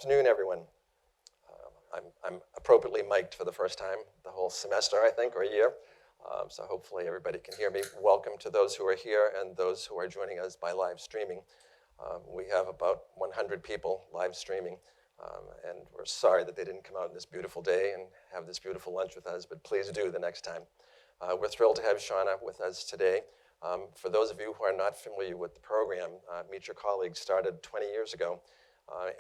afternoon, everyone. I'm appropriately mic'd for the first time the whole semester, I think, or year. So hopefully everybody can hear me. Welcome to those who are here and those who are joining us by live streaming. We have about 100 people live streaming, and we're sorry that they didn't come out on this beautiful day and have this beautiful lunch with us, but please do the next time. We're thrilled to have Shawna with us today. For those of you who are not familiar with the program, Meet Your Colleagues started 20 years ago,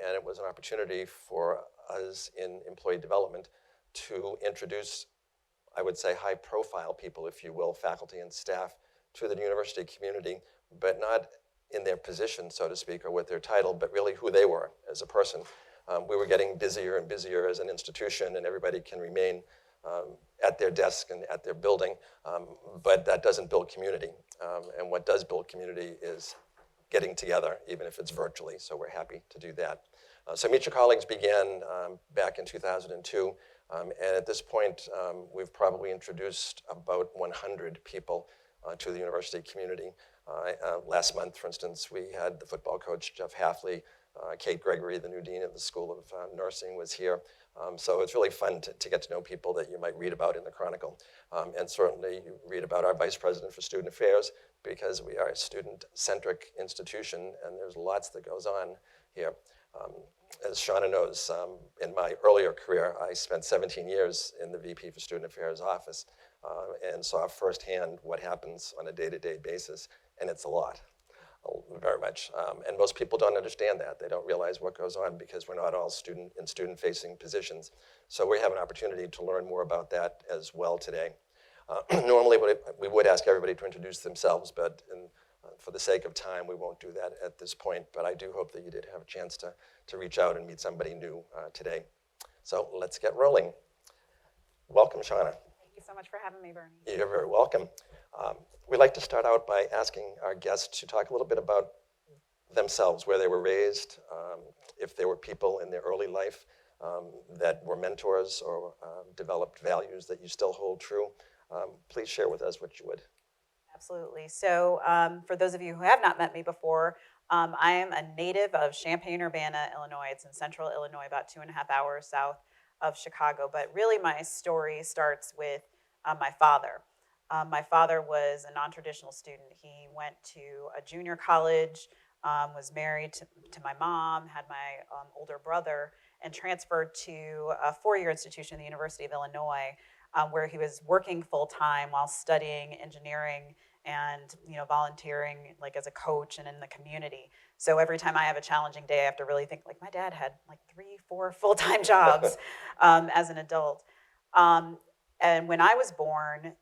and it was an opportunity for us in employee development to introduce, I would say, high-profile people, if you will, faculty and staff, to the university community, but not in their position, so to speak, or with their title, but really who they were as a person. We were getting busier and busier as an institution, and everybody can remain at their desk and at their building, but that doesn't build community. And what does build community is getting together, even if it's virtually, so we're happy to do that. So Meet Your Colleagues began back in 2002, and at this point, we've probably introduced about 100 people to the university community. Last month, for instance, we had the football coach, Jeff Halfley, Kate Gregory, the new dean of the School of Nursing, was here. So it's really fun to get to know people that you might read about in the Chronicle. And certainly you read about our Vice President for Student Affairs, because we are a student-centric institution, and there's lots that goes on here. As Shawna knows, in my earlier career, I spent 17 years in the VP for Student Affairs office and saw firsthand what happens on a day-to-day basis, and it's a lot. Very much. And most people don't understand that. They don't realize what goes on because we're not all student-facing positions. So we have an opportunity to learn more about that as well today. Normally, we would ask everybody to introduce themselves, but for the sake of time, we won't do that at this point. But I do hope that you did have a chance to reach out and meet somebody new today. So let's get rolling. Welcome, Shawna. Thank you so much for having me, Bernie. You're very welcome. We'd like to start out by asking our guests to talk a little bit about themselves, where they were raised, if there were people in their early life that were mentors or developed values that you still hold true. Please share with us what you would. Absolutely. So for those of you who have not met me before, I am a native of Champaign-Urbana, Illinois. It's in central Illinois, about 2.5 hours south of Chicago. But really my story starts with my father. My father was a non-traditional student. He went to a junior college, was married to my mom, had my older brother, and transferred to a four-year institution, the University of Illinois, where he was working full-time while studying engineering and volunteering like as a coach and in the community. So every time I have a challenging day, I have to really think, like, my dad had like 3-4 full-time jobs as an adult. And when I was born,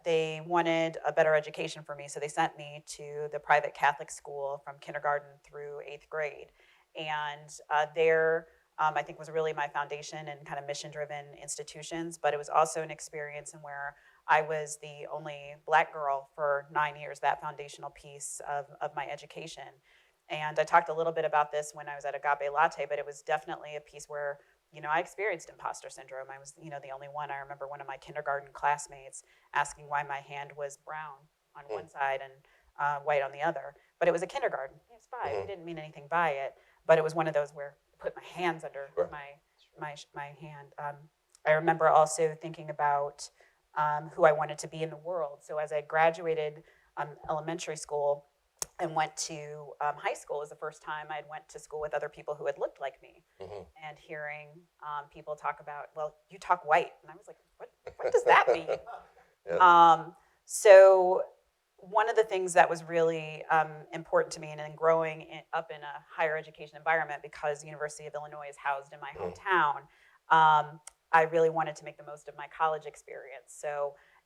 they wanted a better education for me, so they sent me to the private Catholic school from kindergarten through 8th grade. And there, I think, was really my foundation in kind of mission-driven institutions, but it was also an experience in where I was the only Black girl for 9 years, that foundational piece of my education. And I talked a little bit about this when I was at Agape Latte, but it was definitely a piece where I experienced imposter syndrome. I was, the only one. I remember one of my kindergarten classmates asking why my hand was brown on one side and white on the other. But it was a kindergarten. It's fine. We didn't mean anything by it. But it was one of those where I put my hands under my hand. I remember also thinking about who I wanted to be in the world. So as I graduated elementary school and went to high school, was the first time I went to school with other people who had looked like me, and hearing people talk about, well, you talk white, and I was like, what does that mean? Yeah. So one of the things that was really important to me, and then growing up in a higher education environment, because the University of Illinois is housed in my hometown, I really wanted to make the most of my college experience.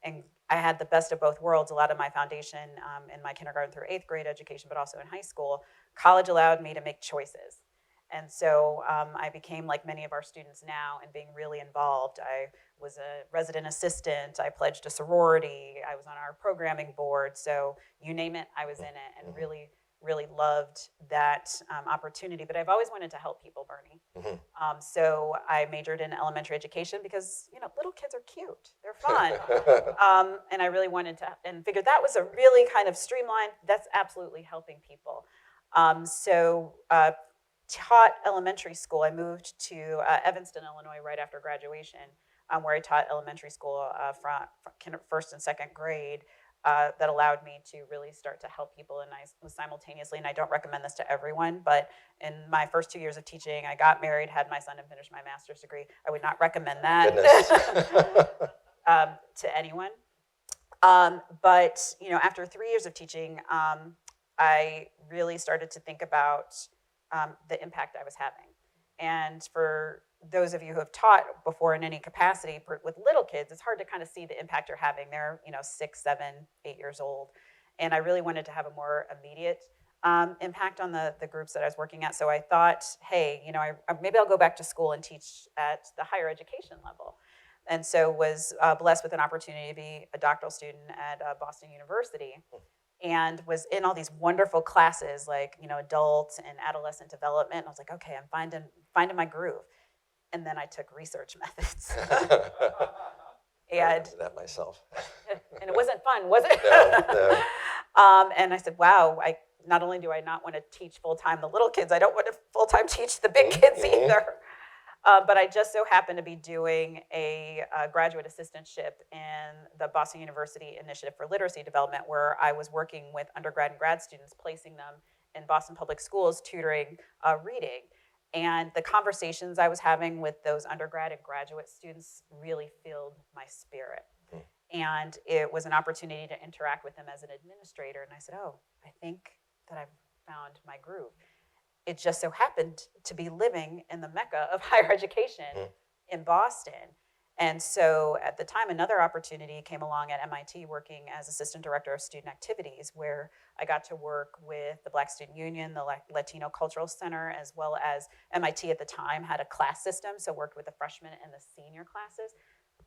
And I had the best of both worlds. A lot of my foundation in my kindergarten through 8th grade education, but also in high school. College allowed me to make choices. And so I became, like many of our students now, and being really involved. I was a resident assistant. I pledged a sorority. I was on our programming board. So you name it, I was in it, and really, really loved that opportunity. But I've always wanted to help people, Bernie. So I majored in elementary education because, little kids are cute. They're fun. And I really wanted to, and figured that was a really kind of streamlined, that's absolutely helping people. So taught elementary school. I moved to Evanston, Illinois right after graduation, where I taught elementary school from first and second grade. That allowed me to really start to help people, and I was simultaneously, and I don't recommend this to everyone, but in my first 2 years of teaching, I got married, had my son, and finished my master's degree. I would not recommend that to anyone. But after 3 years of teaching, I really started to think about the impact I was having. And for those of you who have taught before in any capacity with little kids, it's hard to kind of see the impact you're having. They're 6, 7, 8 years old. And I really wanted to have a more immediate impact on the groups that I was working at. So I thought, hey, maybe I'll go back to school and teach at the higher education level. And so was blessed with an opportunity to be a doctoral student at Boston University, and was in all these wonderful classes like adult and adolescent development. And I was like, okay, I'm finding my groove. And then I took research methods. I did that myself. And it wasn't fun, was it? No. And I said, wow, not only do I not want to teach full-time the little kids, I don't want to full-time teach the big kids either. But I just so happened to be doing a graduate assistantship in the Boston University Initiative for Literacy Development, where I was working with undergrad and grad students, placing them in Boston Public Schools, tutoring reading. And the conversations I was having with those undergrad and graduate students really filled my spirit. And it was an opportunity to interact with them as an administrator. And I said, oh, I think that I've found my groove. It just so happened to be living in the mecca of higher education in Boston. And so at the time, another opportunity came along at MIT, working as assistant director of student activities, where I got to work with the Black Student Union, the Latino Cultural Center, as well as MIT at the time had a class system, so worked with the freshman and the senior classes,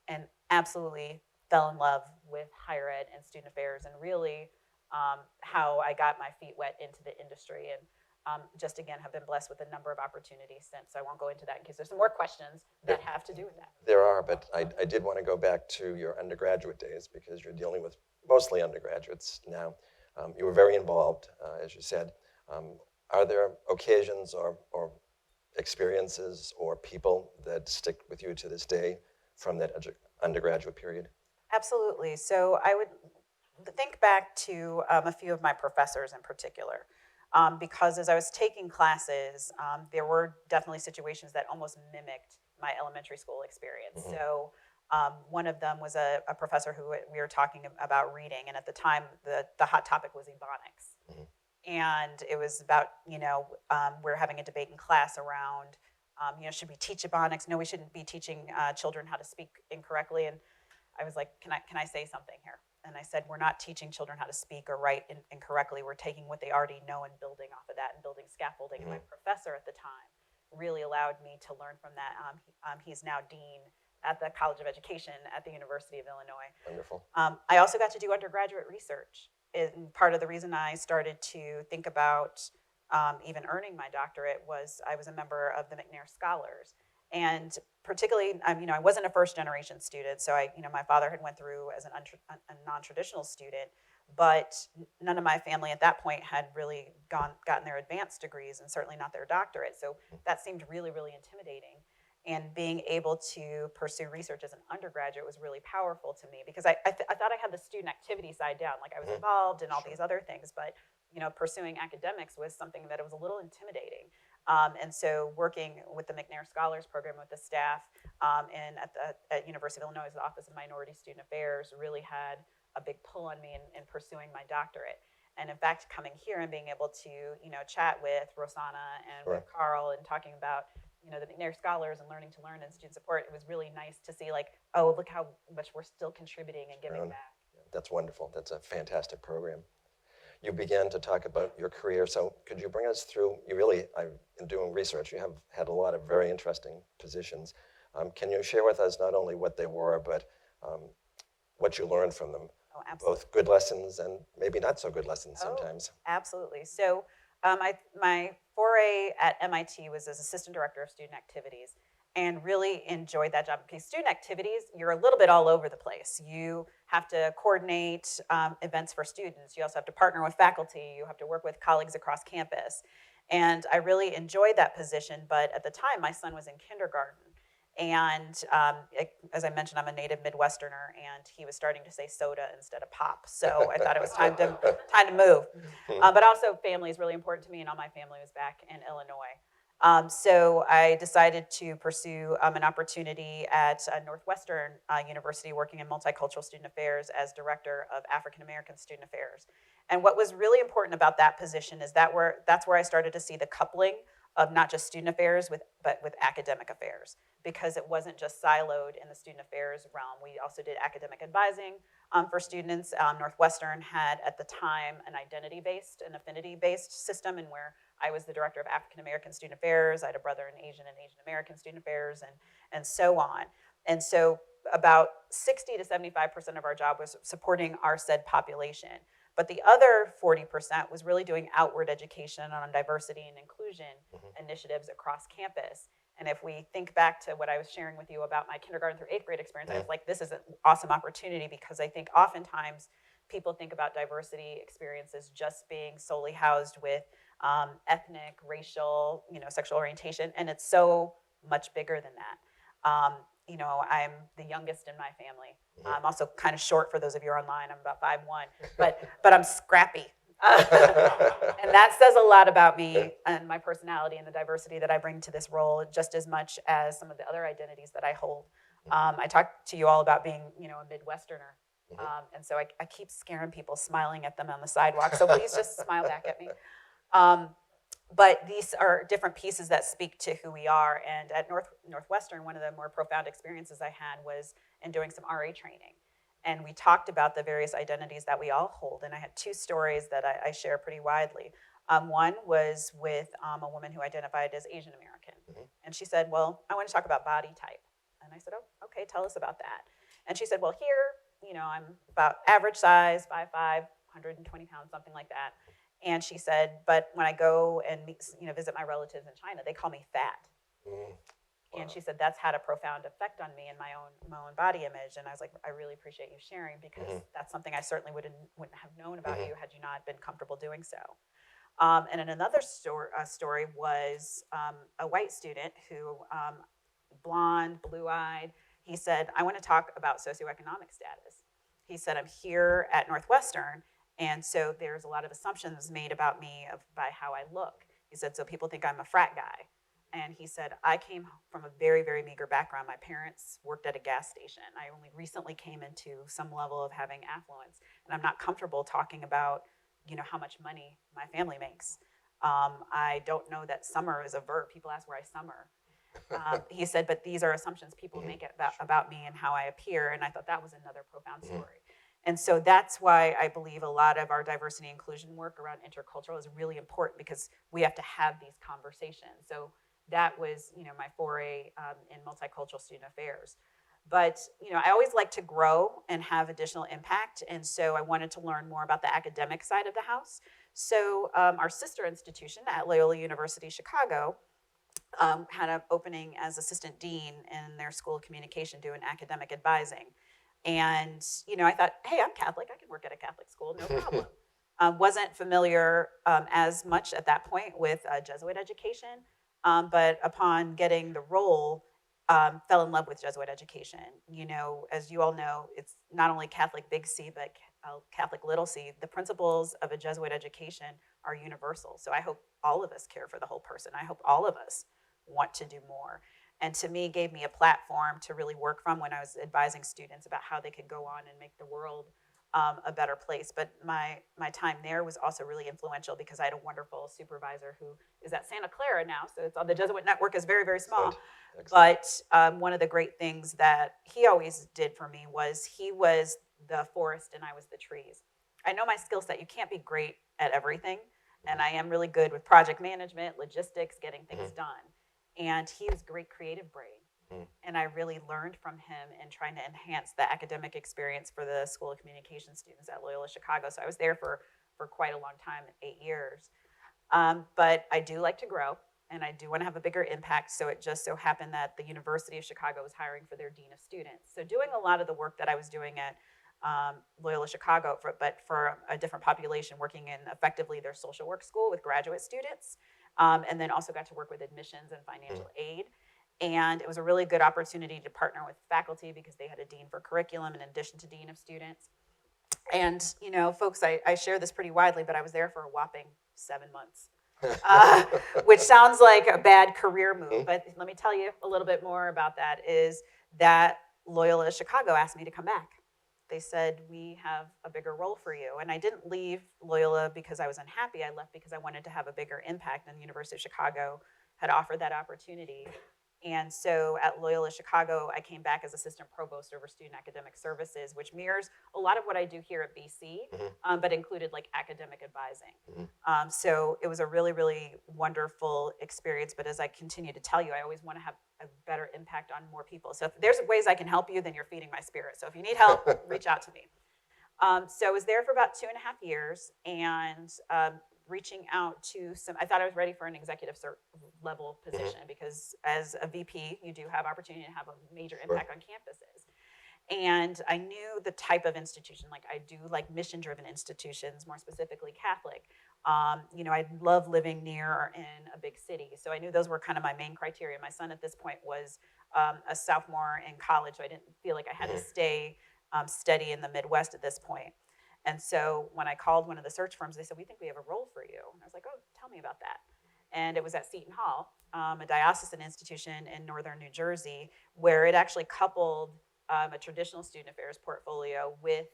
and absolutely fell in love with higher ed and student affairs, and really how I got my feet wet into the industry. And just again have been blessed with a number of opportunities since. So I won't go into that in case there's some more questions that have to do with that. There are, but I did want to go back to your undergraduate days, because you're dealing with mostly undergraduates now. You were very involved, as you said. Are there occasions or experiences or people that stick with you to this day from that undergraduate period? Absolutely. So I would think back to a few of my professors in particular. Because as I was taking classes, there were definitely situations that almost mimicked my elementary school experience. So one of them was a professor who we were talking about reading, and at the time the hot topic was Ebonics. And it was about, we're having a debate in class around, should we teach Ebonics? No, we shouldn't be teaching children how to speak incorrectly. And I was like, can I say something here? And I said, we're not teaching children how to speak or write incorrectly. We're taking what they already know and building off of that and building scaffolding. And my professor at the time really allowed me to learn from that. He's now dean at the College of Education at the University of Illinois. Wonderful. I also got to do undergraduate research. And part of the reason I started to think about even earning my doctorate was I was a member of the McNair Scholars. And particularly, I wasn't a first-generation student, so my father had went through as a non-traditional student, but none of my family at that point had really gotten their advanced degrees, and certainly not their doctorate. So that seemed really, really intimidating. And being able to pursue research as an undergraduate was really powerful to me, because I thought I had the student activity side down, like I was involved in all these other things, but pursuing academics was something that it was a little intimidating. And so working with the McNair Scholars Program with the staff and at University of Illinois' Office of Minority Student Affairs really had a big pull on me in pursuing my doctorate. And in fact, coming here and being able to, chat with Rosanna and with Carl and talking about, the McNair Scholars and learning to learn and student support, it was really nice to see like, oh, look how much we're still contributing and giving back. That's wonderful. That's a fantastic program. You began to talk about your career, so could you bring us through, in doing research, you have had a lot of very interesting positions. Can you share with us not only what they were, but what you learned from them? Oh, absolutely. Both good lessons and maybe not so good lessons sometimes. Absolutely. So my foray at MIT was as assistant director of student activities, and really enjoyed that job. Because student activities, you're a little bit all over the place. You have to coordinate events for students. You also have to partner with faculty. You have to work with colleagues across campus. And I really enjoyed that position, but at the time, my son was in kindergarten. And as I mentioned, I'm a native Midwesterner, and he was starting to say soda instead of pop. So I thought it was time to move. But also, family is really important to me, and all my family was back in Illinois. So I decided to pursue an opportunity at Northwestern University, working in multicultural student affairs as director of African American student affairs. And what was really important about that position is that's where I started to see the coupling of not just student affairs but with academic affairs, because it wasn't just siloed in the student affairs realm. We also did academic advising for students. Northwestern had at the time an identity-based and affinity-based system, and where I was the director of African American Student Affairs. I had a brother in Asian and Asian American Student Affairs, and so on. And so about 60 to 75% of our job was supporting our said population. But the other 40% was really doing outward education on diversity and inclusion initiatives across campus. And if we think back to what I was sharing with you about my kindergarten through 8th grade experience, I was like, this is an awesome opportunity, because I think oftentimes people think about diversity experiences just being solely housed with ethnic, racial, sexual orientation, and it's so much bigger than that. I'm the youngest in my family. I'm also kind of short for those of you who are online. I'm about 5'1", but I'm scrappy. And that says a lot about me and my personality and the diversity that I bring to this role, just as much as some of the other identities that I hold. I talked to you all about being, a Midwesterner. And so I keep scaring people, smiling at them on the sidewalk. So please just smile back at me. But these are different pieces that speak to who we are. And at Northwestern, one of the more profound experiences I had was in doing some RA training. And we talked about the various identities that we all hold. And I had two stories that I share pretty widely. One was with a woman who identified as Asian American. And she said, well, I want to talk about body type. And I said, oh, okay, tell us about that. And she said, well, here, I'm about average size, 5'5", 120 pounds, something like that. And she said, but when I go and visit my relatives in China, they call me fat. Wow. And she said, that's had a profound effect on me and my own body image. And I was like, I really appreciate you sharing, because that's something I certainly wouldn't have known about you had you not been comfortable doing so. And in another story was a white student who, blonde, blue-eyed, he said, I want to talk about socioeconomic status. He said, I'm here at Northwestern, and so there's a lot of assumptions made about me by how I look. He said, so people think I'm a frat guy. And he said, I came from a very, very meager background. My parents worked at a gas station. I only recently came into some level of having affluence. And I'm not comfortable talking about, how much money my family makes. I don't know that summer is a verb. People ask where I summer. He said, but these are assumptions people make about me and how I appear. And I thought that was another profound story. And so that's why I believe a lot of our diversity and inclusion work around intercultural is really important, because we have to have these conversations. So that was, my foray in multicultural student affairs. But, I always like to grow and have additional impact. And so I wanted to learn more about the academic side of the house. So our sister institution at Loyola University Chicago had an opening as assistant dean in their school of communication doing academic advising. And, I thought, hey, I'm Catholic. I can work at a Catholic school, no problem. Wasn't familiar as much at that point with Jesuit education, but upon getting the role, fell in love with Jesuit education. As you all know, it's not only Catholic big C, but Catholic little c. The principles of a Jesuit education are universal. So I hope all of us care for the whole person. I hope all of us want to do more. And to me, gave me a platform to really work from when I was advising students about how they could go on and make the world a better place. But my time there was also really influential, because I had a wonderful supervisor who is at Santa Clara now. So it's on the Jesuit network, is very, very small. But one of the great things that he always did for me was he was the forest and I was the trees. I know my skill set. You can't be great at everything. And I am really good with project management, logistics, getting things done. And he was a great creative brain. And I really learned from him in trying to enhance the academic experience for the School of Communication students at Loyola Chicago. So I was there for quite a long time, 8 years. But I do like to grow, and I do want to have a bigger impact. So it just so happened that the University of Chicago was hiring for their Dean of Students. So doing a lot of the work that I was doing at Loyola Chicago, but for a different population, working in effectively their social work school with graduate students. and then also got to work with admissions and financial aid. And it was a really good opportunity to partner with faculty because they had a dean for curriculum in addition to dean of students. And, folks, I share this pretty widely, but I was there for a whopping 7 months, which sounds like a bad career move. But let me tell you a little bit more about that, is that Loyola Chicago asked me to come back. They said, we have a bigger role for you. And I didn't leave Loyola because I was unhappy. I left because I wanted to have a bigger impact, and the University of Chicago had offered that opportunity. And so at Loyola Chicago, I came back as assistant provost over student academic services, which mirrors a lot of what I do here at BC, but included like academic advising. So it was a really, really wonderful experience. But as I continue to tell you, I always want to have a better impact on more people. So if there's ways I can help you, then you're feeding my spirit. So if you need help, reach out to me. So I was there for about 2.5 years, and reaching out to I thought I was ready for an executive level position, because as a VP, you do have opportunity to have a major impact on campuses. And I knew the type of institution, like I do like mission-driven institutions, more specifically Catholic. I love living near or in a big city. So I knew those were kind of my main criteria. My son at this point was a sophomore in college, so I didn't feel like I had to stay steady in the Midwest at this point. And so when I called one of the search firms, they said, we think we have a role for you. And I was like, oh, tell me about that. And it was at Seton Hall, a diocesan institution in northern New Jersey, where it actually coupled a traditional student affairs portfolio with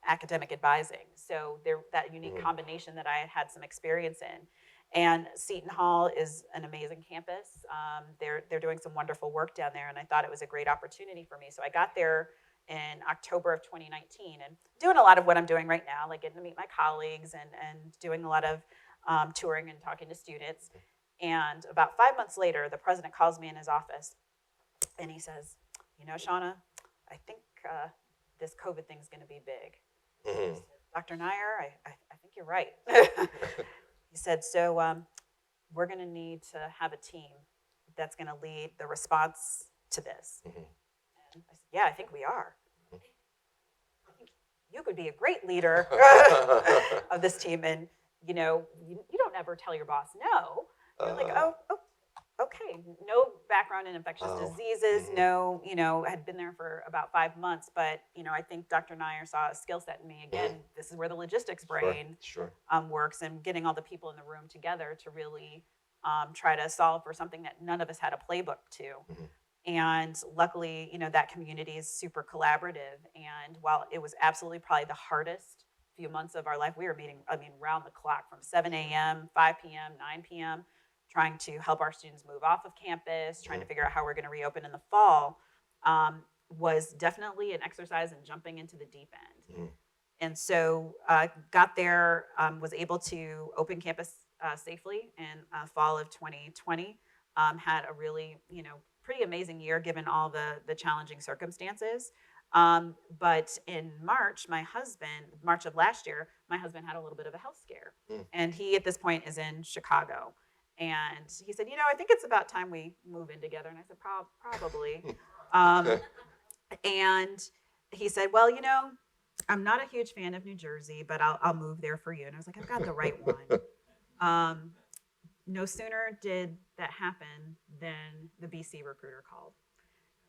academic advising. So that unique combination that I had some experience in. And Seton Hall is an amazing campus. They're doing some wonderful work down there, and I thought it was a great opportunity for me. So I got there in October of 2019, and doing a lot of what I'm doing right now, like getting to meet my colleagues and doing a lot of touring and talking to students. And about 5 months later, the president calls me in his office, and he says, Shawna, I think this COVID thing's going to be big. I said, Dr. Nair, I think you're right. He said, so we're going to need to have a team that's going to lead the response to this. And I said, yeah, I think we are. I think you could be a great leader of this team. And, you don't ever tell your boss no. You're like, oh, okay. No background in infectious diseases. No, had been there for about 5 months. But, I think Dr. Nair saw a skill set in me. Again, this is where the logistics brain works, and getting all the people in the room together to really try to solve for something that none of us had a playbook to. And luckily, that community is super collaborative. And while it was absolutely probably the hardest few months of our life, we were meeting, round the clock from 7 a.m., 5 p.m., 9 p.m., trying to help our students move off of campus, trying to figure out how we're going to reopen in the fall, was definitely an exercise in jumping into the deep end. And so got there, was able to open campus safely in fall of 2020, had a really, pretty amazing year given all the challenging circumstances. But in March of last year, my husband had a little bit of a health scare. And he, at this point, is in Chicago. And he said, I think it's about time we move in together. And I said, probably. And he said, well, I'm not a huge fan of New Jersey, but I'll move there for you. And I was like, I've got the right one. No sooner did that happen than the BC recruiter called.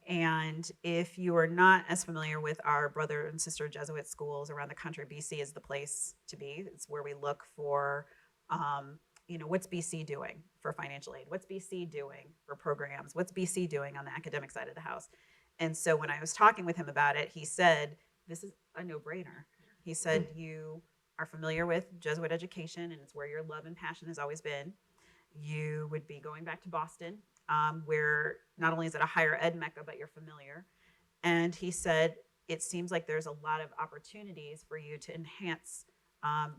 And if you are not as familiar with our brother and sister Jesuit schools around the country, BC is the place to be. It's where we look for, what's BC doing for financial aid? What's BC doing for programs? What's BC doing on the academic side of the house? And so when I was talking with him about it, he said, this is a no-brainer. He said, you are familiar with Jesuit education, and it's where your love and passion has always been. You would be going back to Boston, where not only is it a higher ed mecca, but you're familiar. And he said, it seems like there's a lot of opportunities for you to enhance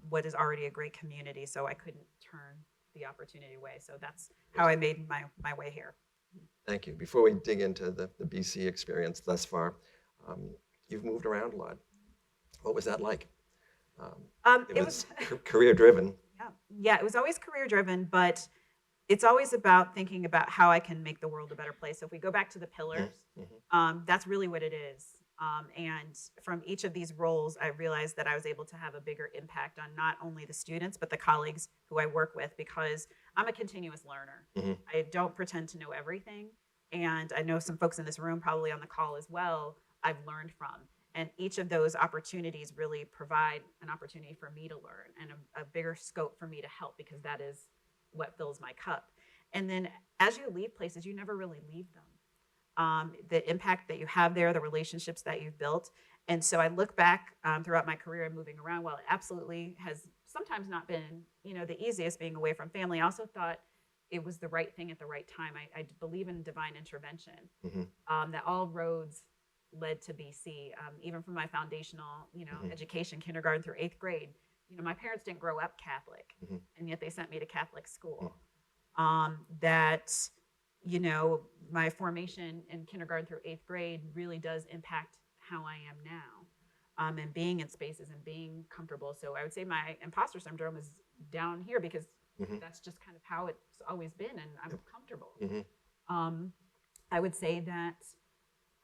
what is already a great community. So I couldn't turn the opportunity away. So that's how I made my way here. Thank you. Before we dig into the BC experience thus far, you've moved around a lot. What was that like? It was career-driven. Yeah, it was always career-driven, but it's always about thinking about how I can make the world a better place. So if we go back to the pillars, that's really what it is. And from each of these roles, I realized that I was able to have a bigger impact on not only the students, but the colleagues who I work with, because I'm a continuous learner. Hmm. I don't pretend to know everything. And I know some folks in this room, probably on the call as well, I've learned from. And each of those opportunities really provide an opportunity for me to learn and a bigger scope for me to help, because that is what fills my cup. And then as you leave places, you never really leave them. The impact that you have there, the relationships that you've built. And so I look back throughout my career and moving around, while it absolutely has sometimes not been, the easiest being away from family, I also thought it was the right thing at the right time. I believe in divine intervention, Hmm. that all roads led to BC, even from my foundational, Hmm. education, kindergarten through 8th grade. My parents didn't grow up Catholic, Hmm. and yet they sent me to Catholic school. That my formation in kindergarten through 8th grade really does impact how I am now, and being in spaces and being comfortable. So I would say my imposter syndrome is down here, because Hmm. that's just kind of how it's always been, and I'm Yep. comfortable. Hmm. Um, I would say that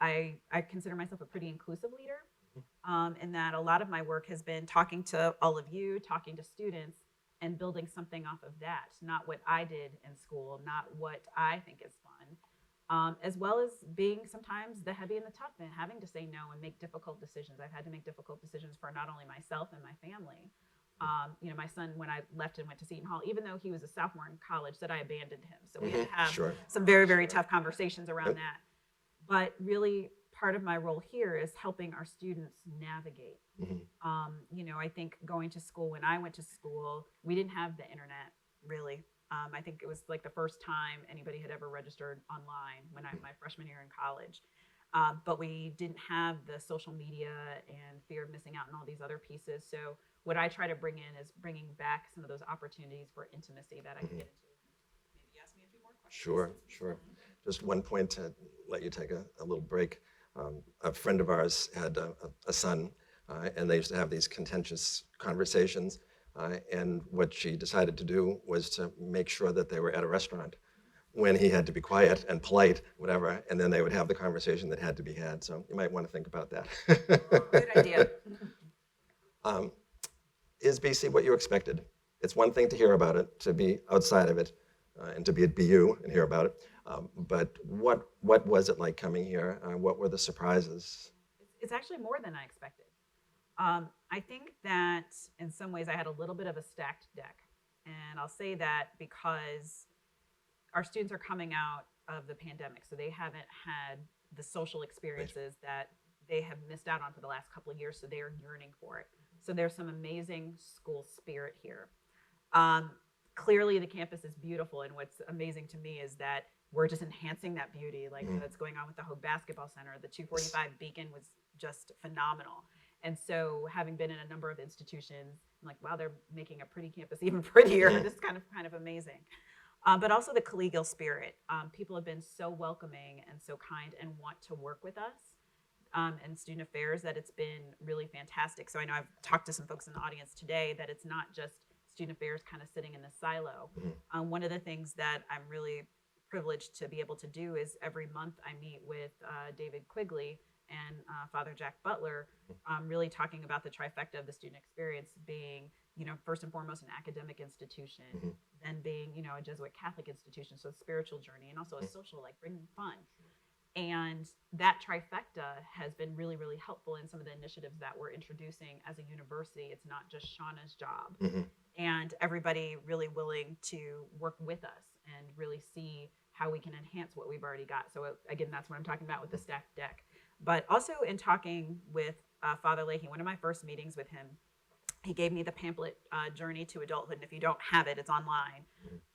I consider myself a pretty inclusive leader, in that a lot of my work has been talking to all of you, talking to students, and building something off of that. Not what I did in school, not what I think is fun, as well as being sometimes the heavy and the tough, and having to say no and make difficult decisions. I've had to make difficult decisions for not only myself and my family. My son, when I left and went to Seton Hall, even though he was a sophomore in college, said I abandoned him. So we had to have Sure. some very, very Sure. tough conversations around Yep. that. But really, part of my role here is helping our students navigate. Hmm. I think going to school, when I went to school, we didn't have the internet, really. I think it was like the first time anybody had ever registered online when my freshman year in college. But we didn't have the social media and fear of missing out and all these other pieces. So what I try to bring in is bringing back some of those opportunities for intimacy that I can Hmm. get into. Maybe you ask me a few more questions. Sure, sure. Just one point to let you take a little break. A friend of ours had a son, and they used to have these contentious conversations. And what she decided to do was to make sure that they were at a restaurant when he had to be quiet and polite, whatever, and then they would have the conversation that had to be had. So you might want to think about that. Good idea. Is BC what you expected? It's one thing to hear about it, to be outside of it, and to be at BU and hear about it. But what was it like coming here? What were the surprises? It's actually more than I expected. I think that in some ways I had a little bit of a stacked deck. And I'll say that because our students are coming out of the pandemic, so they haven't had the social experiences that they have missed out on for the last couple of years, so they are yearning for it. So there's some amazing school spirit here. Clearly, the campus is beautiful, and what's amazing to me is that we're just enhancing that beauty, like that's going on with the Hogue Basketball Center. The 245 Beacon was just phenomenal. And so, having been in a number of institutions, I'm like, wow, they're making a pretty campus even prettier. This is kind of amazing. But also the collegial spirit. People have been so welcoming and so kind and want to work with us, and student affairs, that it's been really fantastic. So I know I've talked to some folks in the audience today that it's not just student affairs kind of sitting in the silo. One of the things that I'm really privileged to be able to do is every month I meet with David Quigley and Father Jack Butler, really talking about the trifecta of the student experience being, first and foremost an academic institution, then being, a Jesuit Catholic institution, so a spiritual journey, and also a social, like bringing fun. And that trifecta has been really, really helpful in some of the initiatives that we're introducing as a university. It's not just Shawna's job. And everybody really willing to work with us and really see how we can enhance what we've already got. So again, that's what I'm talking about with the stacked deck. But also in talking with Father Leahy, one of my first meetings with him, he gave me the pamphlet, Journey to Adulthood. And if you don't have it, it's online.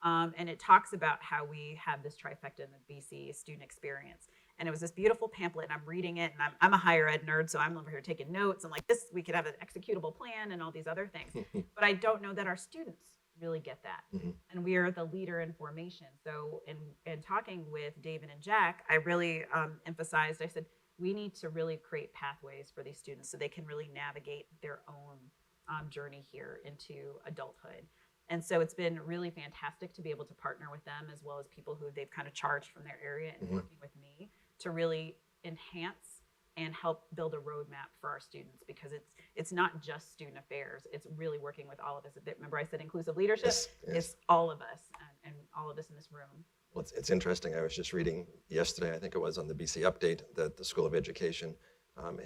And it talks about how we have this trifecta in the BC student experience. And it was this beautiful pamphlet, and I'm reading it, and I'm a higher ed nerd, so I'm over here taking notes, and like this, we could have an executable plan and all these other things. But I don't know that our students really get that. And we are the leader in formation. So in talking with David and Jack, I really emphasized, I said, we need to really create pathways for these students so they can really navigate their own journey here into adulthood. And so it's been really fantastic to be able to partner with them, as well as people who they've kind of charged from their area and working with me to really enhance and help build a roadmap for our students, because it's not just student affairs. It's really working with all of us. Remember I said inclusive leadership? Yes, yes. It's all of us and all of us in this room. Well, it's interesting. I was just reading yesterday, I think it was on the BC Update, that the School of Education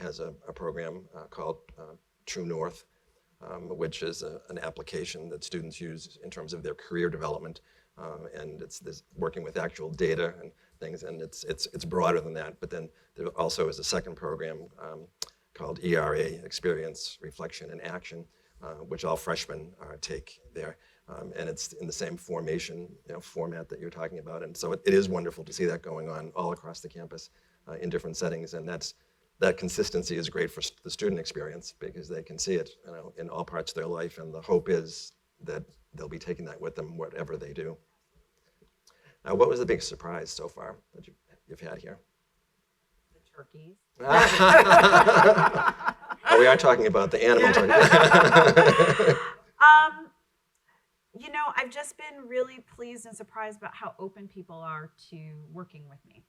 has a program called True North, which is an application that students use in terms of their career development. And it's this working with actual data and things, and it's broader than that. But then there also is a second program called ERA, Experience, Reflection, and Action, which all freshmen take there. And it's in the same formation, format that you're talking about. And so it is wonderful to see that going on all across the campus in different settings. And that consistency is great for the student experience, because they can see it, in all parts of their life. And the hope is that they'll be taking that with them whatever they do. Now, what was the biggest surprise so far that you've had here? The turkeys. Oh, we are talking about the animal turkey. I've just been really pleased and surprised about how open people are to working with me.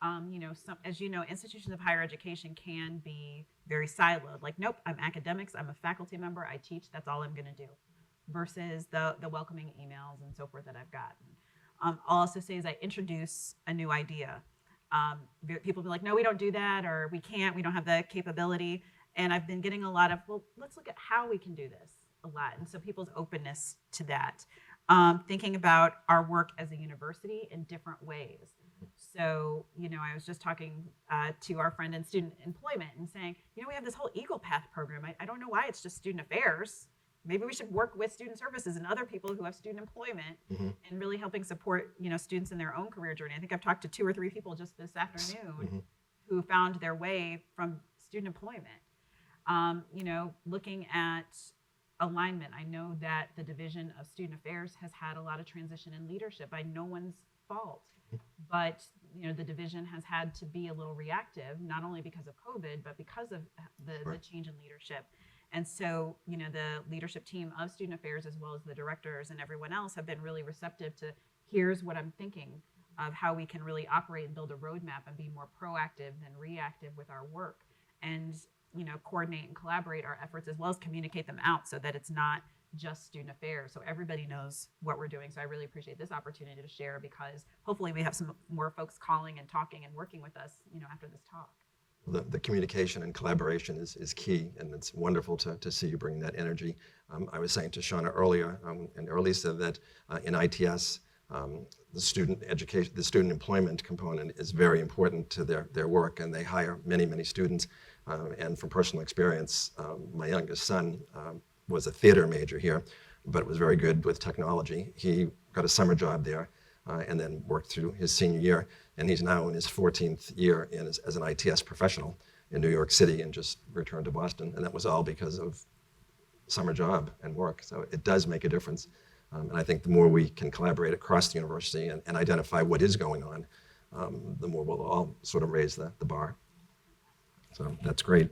As you know, institutions of higher education can be very siloed. Like, nope, I'm academics, I'm a faculty member, I teach, that's all I'm going to do. Versus the welcoming emails and so forth that I've gotten. I'll also say, as I introduce a new idea, people be like, no, we don't do that, or we can't, we don't have the capability. And I've been getting a lot of, well, let's look at how we can do this a lot. And so people's openness to that. Thinking about our work as a university in different ways. So, I was just talking to our friend in student employment and saying, we have this whole Eagle Path program. I don't know why it's just student affairs. Maybe we should work with student services and other people who have student employment and really helping support, students in their own career journey. I think I've talked to 2 or 3 people just this afternoon who found their way from student employment. Looking at alignment. I know that the Division of Student Affairs has had a lot of transition in leadership by no one's fault. But the division has had to be a little reactive, not only because of COVID, but because of the change in leadership. And so, the leadership team of Student Affairs, as well as the directors and everyone else, have been really receptive to, here's what I'm thinking of how we can really operate and build a roadmap and be more proactive than reactive with our work. And coordinate and collaborate our efforts, as well as communicate them out, so that it's not just student affairs, so everybody knows what we're doing. So I really appreciate this opportunity to share, because hopefully we have some more folks calling and talking and working with us, after this talk. The communication and collaboration is key, and it's wonderful to see you bring that energy. I was saying to Shawna earlier, and earlier said that in ITS, the student education, the student employment component is very important to their work, and they hire many students. And from personal experience, my youngest son was a theater major here, but was very good with technology. He got a summer job there and then worked through his senior year. And he's now in his 14th year as an ITS professional in New York City, and just returned to Boston. And that was all because of summer job and work. So it does make a difference. And I think the more we can collaborate across the university and identify what is going on, the more we'll all sort of raise the bar. So that's great.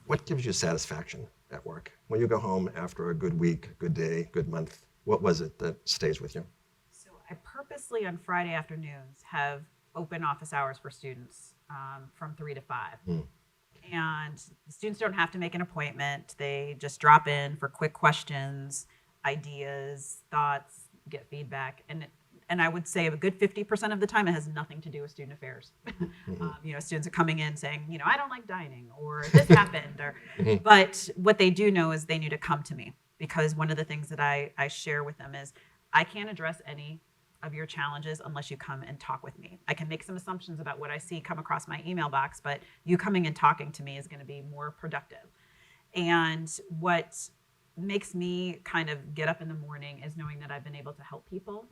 What gives you satisfaction at work? When you go home after a good week, good day, good month, what was it that stays with you? So I purposely on Friday afternoons have open office hours for students from 3 to 5. And the students don't have to make an appointment. They just drop in for quick questions, ideas, thoughts, get feedback. And I would say a good 50% of the time, it has nothing to do with student affairs. Students are coming in saying, I don't like dining, or this happened, but what they do know is they need to come to me, because one of the things that I share with them is, I can't address any of your challenges unless you come and talk with me. I can make some assumptions about what I see come across my email box, but you coming and talking to me is going to be more productive. And what makes me kind of get up in the morning is knowing that I've been able to help people.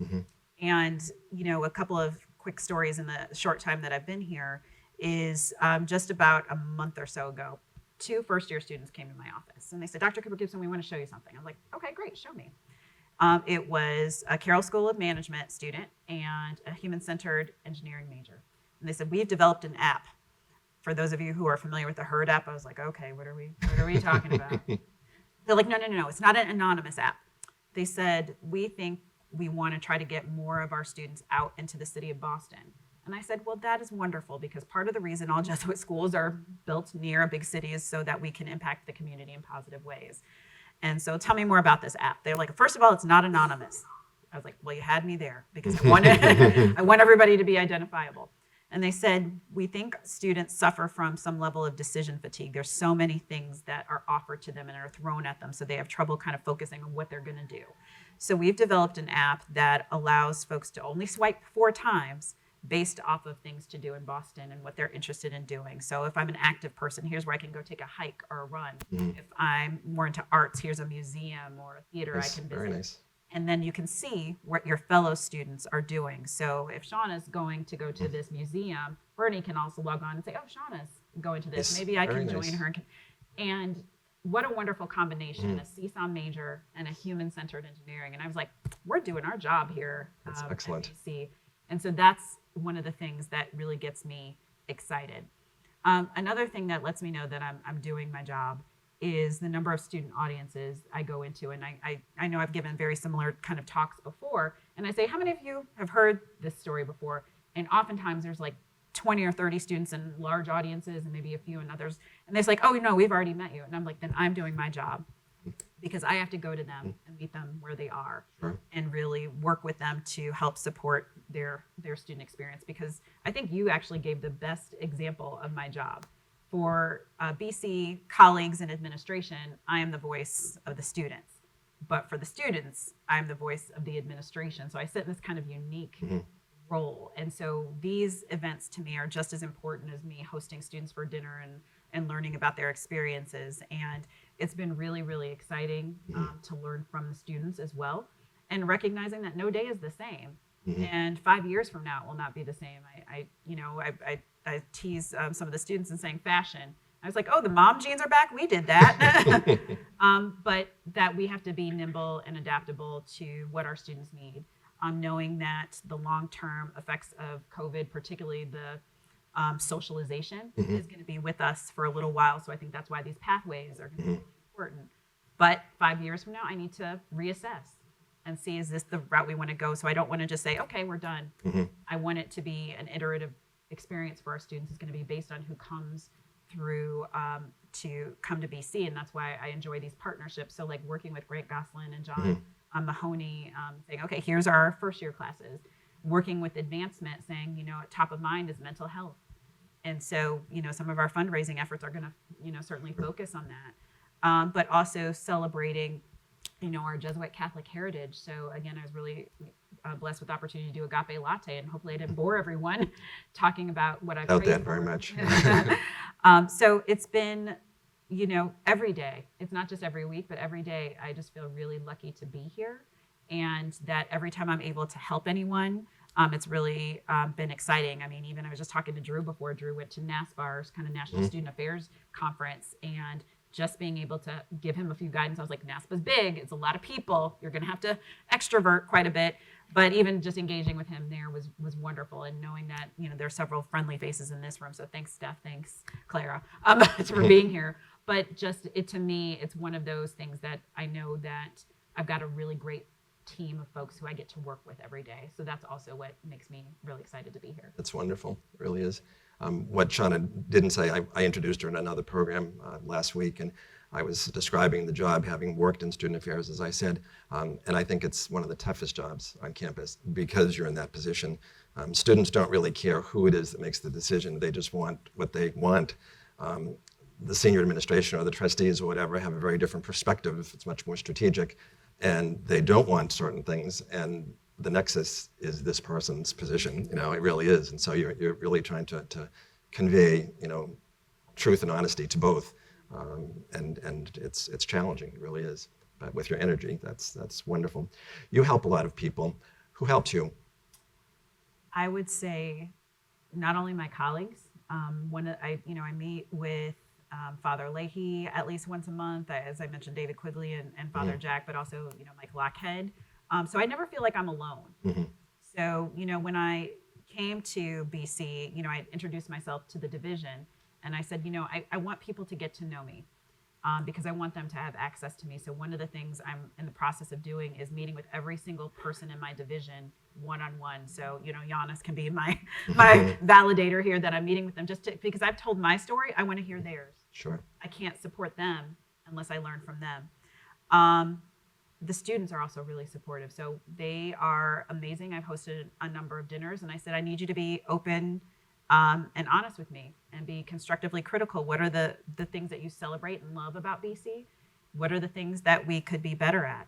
And, a couple of quick stories in the short time that I've been here is just about a month or so ago, 2 first-year students came to my office, and they said, Dr. Cooper-Gibson, we want to show you something. I'm like, okay, great, show me. It was a Carroll School of Management student and a human-centered engineering major. And they said, we've developed an app. For those of you who are familiar with the HERD app, I was like, okay, what are we talking about? They're like, no, it's not an anonymous app. They said, we think we want to try to get more of our students out into the city of Boston. And I said, well, that is wonderful, because part of the reason all Jesuit schools are built near a big city is so that we can impact the community in positive ways. And so tell me more about this app. They're like, first of all, it's not anonymous. I was like, well, you had me there, because I want everybody to be identifiable. And they said, we think students suffer from some level of decision fatigue. There's so many things that are offered to them and are thrown at them, so they have trouble kind of focusing on what they're going to do. So we've developed an app that allows folks to only swipe 4 times based off of things to do in Boston and what they're interested in doing. So if I'm an active person, here's where I can go take a hike or a run. If I'm more into arts, here's a museum or a theater I can visit. Very nice. And then you can see what your fellow students are doing. So if Shawna's going to go to this museum, Bernie can also log on and say, oh, Shawna's going to this. Yes, Maybe I very can join nice. her. And what a wonderful combination, a CSOM major and a human-centered engineering. And I was like, we're doing our job here That's at excellent. BC. And so that's one of the things that really gets me excited. Another thing that lets me know that I'm doing my job is the number of student audiences I go into. And I know I've given very similar kind of talks before. And I say, how many of you have heard this story before? And oftentimes there's like 20 or 30 students in large audiences and maybe a few in others. And they're like, oh, no, we've already met you. And I'm like, then I'm doing my job, because I have to go to them and meet them where they are. Sure. And really work with them to help support their student experience. Because I think you actually gave the best example of my job. For BC colleagues in administration, I am the voice of the students. But for the students, I'm the voice of the administration. So I sit in this kind of unique role. And so these events to me are just as important as me hosting students for dinner and learning about their experiences. And it's been really, really exciting to learn from the students as well, and recognizing that no day is the same. And 5 years from now, it will not be the same. I tease some of the students in saying fashion. I was like, oh, the mom jeans are back. We did that. But that we have to be nimble and adaptable to what our students need. Knowing that the long-term effects of COVID, particularly the socialization, is going to be with us for a little while. So I think that's why these pathways are going to be important. But 5 years from now, I need to reassess and see, is this the route we want to go? So I don't want to just say, okay, we're done. I want it to be an iterative experience for our students. It's going to be based on who comes through to come to BC. And that's why I enjoy these partnerships. So like working with Grant Goslin and John Mahoney, saying, okay, here's our first year classes. Working with advancement, saying, top of mind is mental health. And so, some of our fundraising efforts are going to, certainly focus on that. But also celebrating, our Jesuit Catholic heritage. So again, I was really blessed with the opportunity to do Agape Latte, and hopefully I didn't bore everyone talking about what I've Doubt prayed that for. very much. So it's been, every day. It's not just every week, but every day I just feel really lucky to be here. And that every time I'm able to help anyone, it's really been exciting. I mean, even I was just talking to Drew before. Drew went to NASPAR's kind of National Student Affairs Conference, and just being able to give him a few guidance. I was like, NASPA's big. It's a lot of people. You're going to have to extrovert quite a bit. But even just engaging with him there was wonderful. And knowing that, there are several friendly faces in this room. So thanks, Steph. Thanks, Clara, for being here. But just to me, it's one of those things that I know that I've got a really great team of folks who I get to work with every day. So that's also what makes me really excited to be here. That's wonderful. It really is. What Shawna didn't say, I introduced her in another program last week, and I was describing the job, having worked in student affairs, as I said, and I think it's one of the toughest jobs on campus because you're in that position. Students don't really care who it is that makes the decision. They just want what they want. The senior administration or the trustees or whatever have a very different perspective. It's much more strategic, and they don't want certain things, and the nexus is this person's position. It really is. And so you're really trying to convey, truth and honesty to both. And it's challenging, it really is. But with your energy, that's wonderful. You help a lot of people. Who helps you? I would say not only my colleagues. I meet with Father Leahy at least once a month, as I mentioned, David Quigley and Father Jack, but also Mike Lockhead. So I never feel like I'm alone. So when I came to BC, I introduced myself to the division, and I said, I want people to get to know me. because I want them to have access to me. So one of the things I'm in the process of doing is meeting with every single person in my division one-on-one. So, Giannis can be my validator here, that I'm meeting with them because I've told my story. I want to hear theirs. Sure. I can't support them unless I learn from them. The students are also really supportive. So they are amazing. I've hosted a number of dinners, and I said, I need you to be open and honest with me and be constructively critical. What are the things that you celebrate and love about BC? What are the things that we could be better at?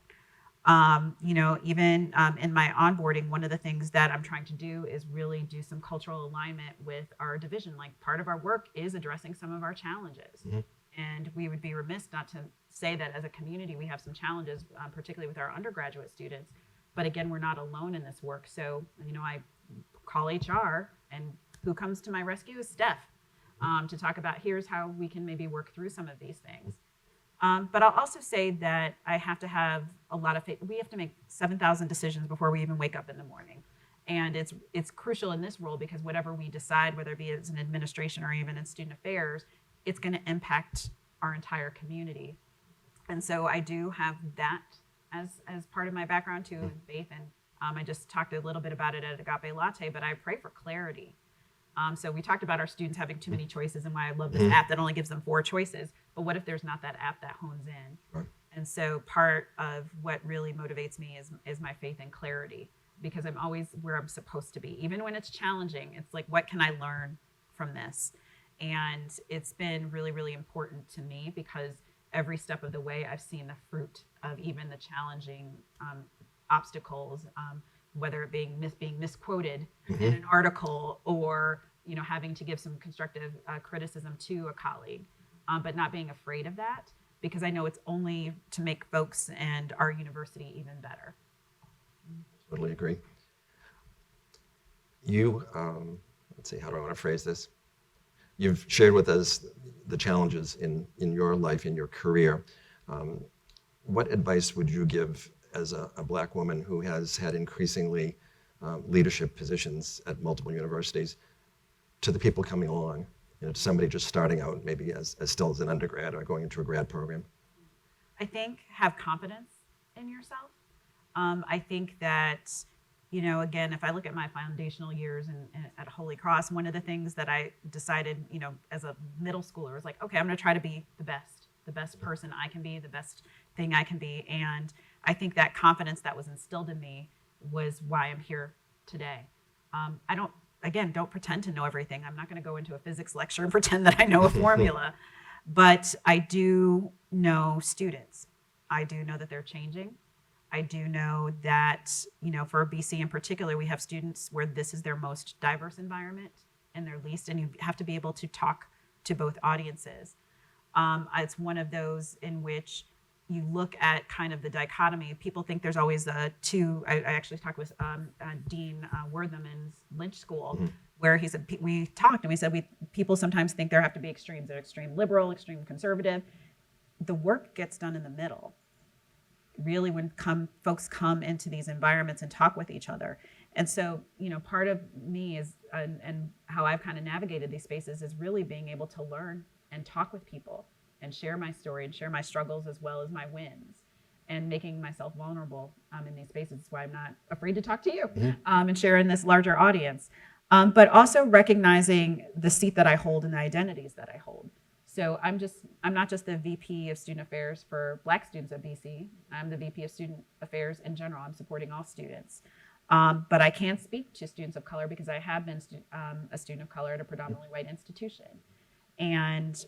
Even in my onboarding, one of the things that I'm trying to do is really do some cultural alignment with our division. Like, part of our work is addressing some of our challenges. Mm-hmm. And we would be remiss not to say that as a community, we have some challenges, particularly with our undergraduate students. But again, we're not alone in this work. So, I call HR, and who comes to my rescue is Steph, to talk about, here's how we can maybe work through some of these things. But I'll also say that I have to have a lot of faith. We have to make 7,000 decisions before we even wake up in the morning. And it's crucial in this role, because whatever we decide, whether it be as an administration or even in student affairs, it's going to impact our entire community. And so I do have that as part of my background too, in faith. And I just talked a little bit about it at Agape Latte, but I pray for clarity. So we talked about our students having too many choices and why I love this app that only gives them 4 choices. But what if there's not that app that hones in? Right. And so part of what really motivates me is my faith in clarity, because I'm always where I'm supposed to be. Even when it's challenging, it's like, what can I learn from this? And it's been really, really important to me, because every step of the way I've seen the fruit of even the challenging obstacles, whether it being misquoted in an article, or having to give some constructive criticism to a colleague, but not being afraid of that, because I know it's only to make folks and our university even better. Totally agree. You, let's see, how do I want to phrase this? You've shared with us the challenges in your life, in your career. What advice would you give as a Black woman who has had increasingly leadership positions at multiple universities, to the people coming along, to somebody just starting out, maybe as still as an undergrad or going into a grad program? I think have confidence in yourself. I think that, again, if I look at my foundational years at Holy Cross, one of the things that I decided, as a middle schooler, was like, okay, I'm going to try to be the best person I can be, the best thing I can be. And I think that confidence that was instilled in me was why I'm here today. I don't pretend to know everything. I'm not going to go into a physics lecture and pretend that I know a formula, but I do know students. I do know that they're changing. I do know that, for BC in particular, we have students where this is their most diverse environment and their least, and you have to be able to talk to both audiences. It's one of those in which you look at kind of the dichotomy. People think there's always two. I actually talked with Dean Worthaman's Lynch School, where he said, we talked and we said, people sometimes think there have to be extremes. They're extreme liberal, extreme conservative. The work gets done in the middle. Really, when folks come into these environments and talk with each other. And so, part of me is, and how I've kind of navigated these spaces, is really being able to learn and talk with people and share my story and share my struggles as well as my wins, and making myself vulnerable in these spaces. That's why I'm not afraid to talk to you and share in this larger audience. But also recognizing the seat that I hold and the identities that I hold. So I'm not just the VP of Student Affairs for Black students at BC. I'm the VP of Student Affairs in general. I'm supporting all students. But I can speak to students of color because I have been a student of color at a predominantly white institution. And,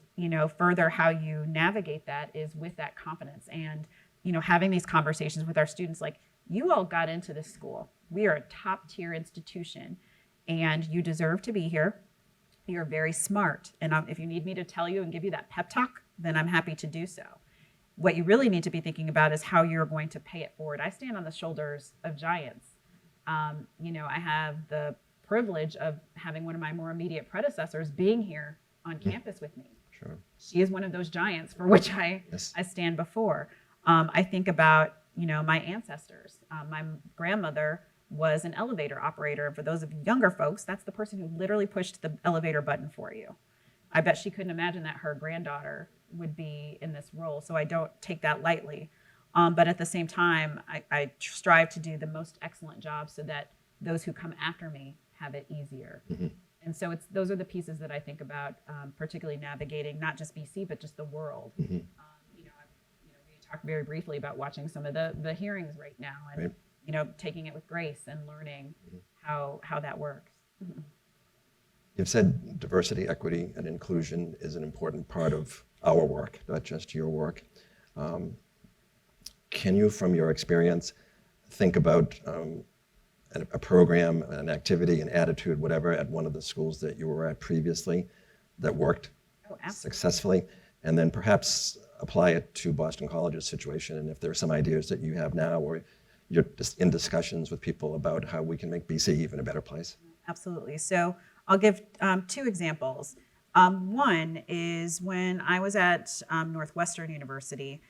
further how you navigate that is with that confidence and, having these conversations with our students, like, you all got into this school. We are a top tier institution and you deserve to be here. You're very smart. And if you need me to tell you and give you that pep talk, then I'm happy to do so. What you really need to be thinking about is how you're going to pay it forward. I stand on the shoulders of giants. I have the privilege of having one of my more immediate predecessors being here on campus with me. Sure. She is one of those giants for which I stand before. I think about, my ancestors. My grandmother was an elevator operator. And for those of younger folks, that's the person who literally pushed the elevator button for you. I bet she couldn't imagine that her granddaughter would be in this role. So I don't take that lightly. But at the same time, I strive to do the most excellent job so that those who come after me have it easier. And so those are the pieces that I think about, particularly navigating not just BC, but just the world. We talked very briefly about watching some of the hearings right now and, taking it with grace and learning how that works. You've said diversity, equity, and inclusion is an important part of our work, not just your work. Can you, from your experience, think about a program, an activity, an attitude, whatever, at one of the schools that you were at previously that worked successfully, and then perhaps apply it to Boston College's situation, and if there are some ideas that you have now, or you're just in discussions with people about how we can make BC even a better place? Absolutely. So I'll give two examples. One is when I was at Northwestern University,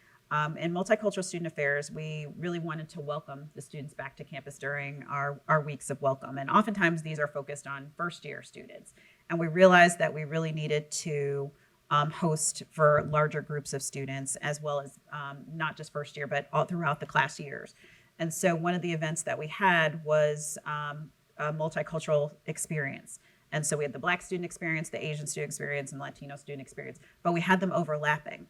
in multicultural student affairs, we really wanted to welcome the students back to campus during our weeks of welcome. And oftentimes these are focused on first year students. And we realized that we really needed to host for larger groups of students, as well as not just first year, but all throughout the class years. And so one of the events that we had was a multicultural experience. And so we had the Black student experience, the Asian student experience, and Latino student experience, but we had them overlapping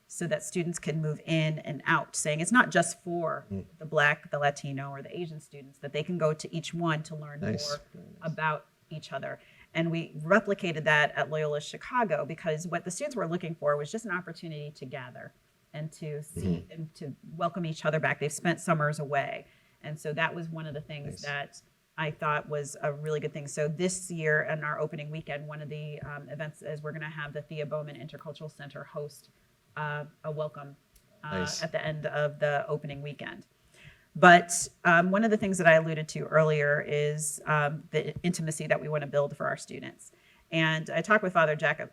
so that students can move in and out, saying it's not just for the Black, the Latino, or the Asian students, that they can go to each one to learn more about each other. And we replicated that at Loyola Chicago because what the students were looking for was just an opportunity to gather and to see and to welcome each other back. They've spent summers away. And so that was one of the things that I thought was a really good thing. So this year in our opening weekend, one of the events is we're gonna have the Thea Bowman Intercultural Center host a welcome at the end of the opening weekend. But one of the things that I alluded to earlier is the intimacy that we want to build for our students. And I talked with Father Jack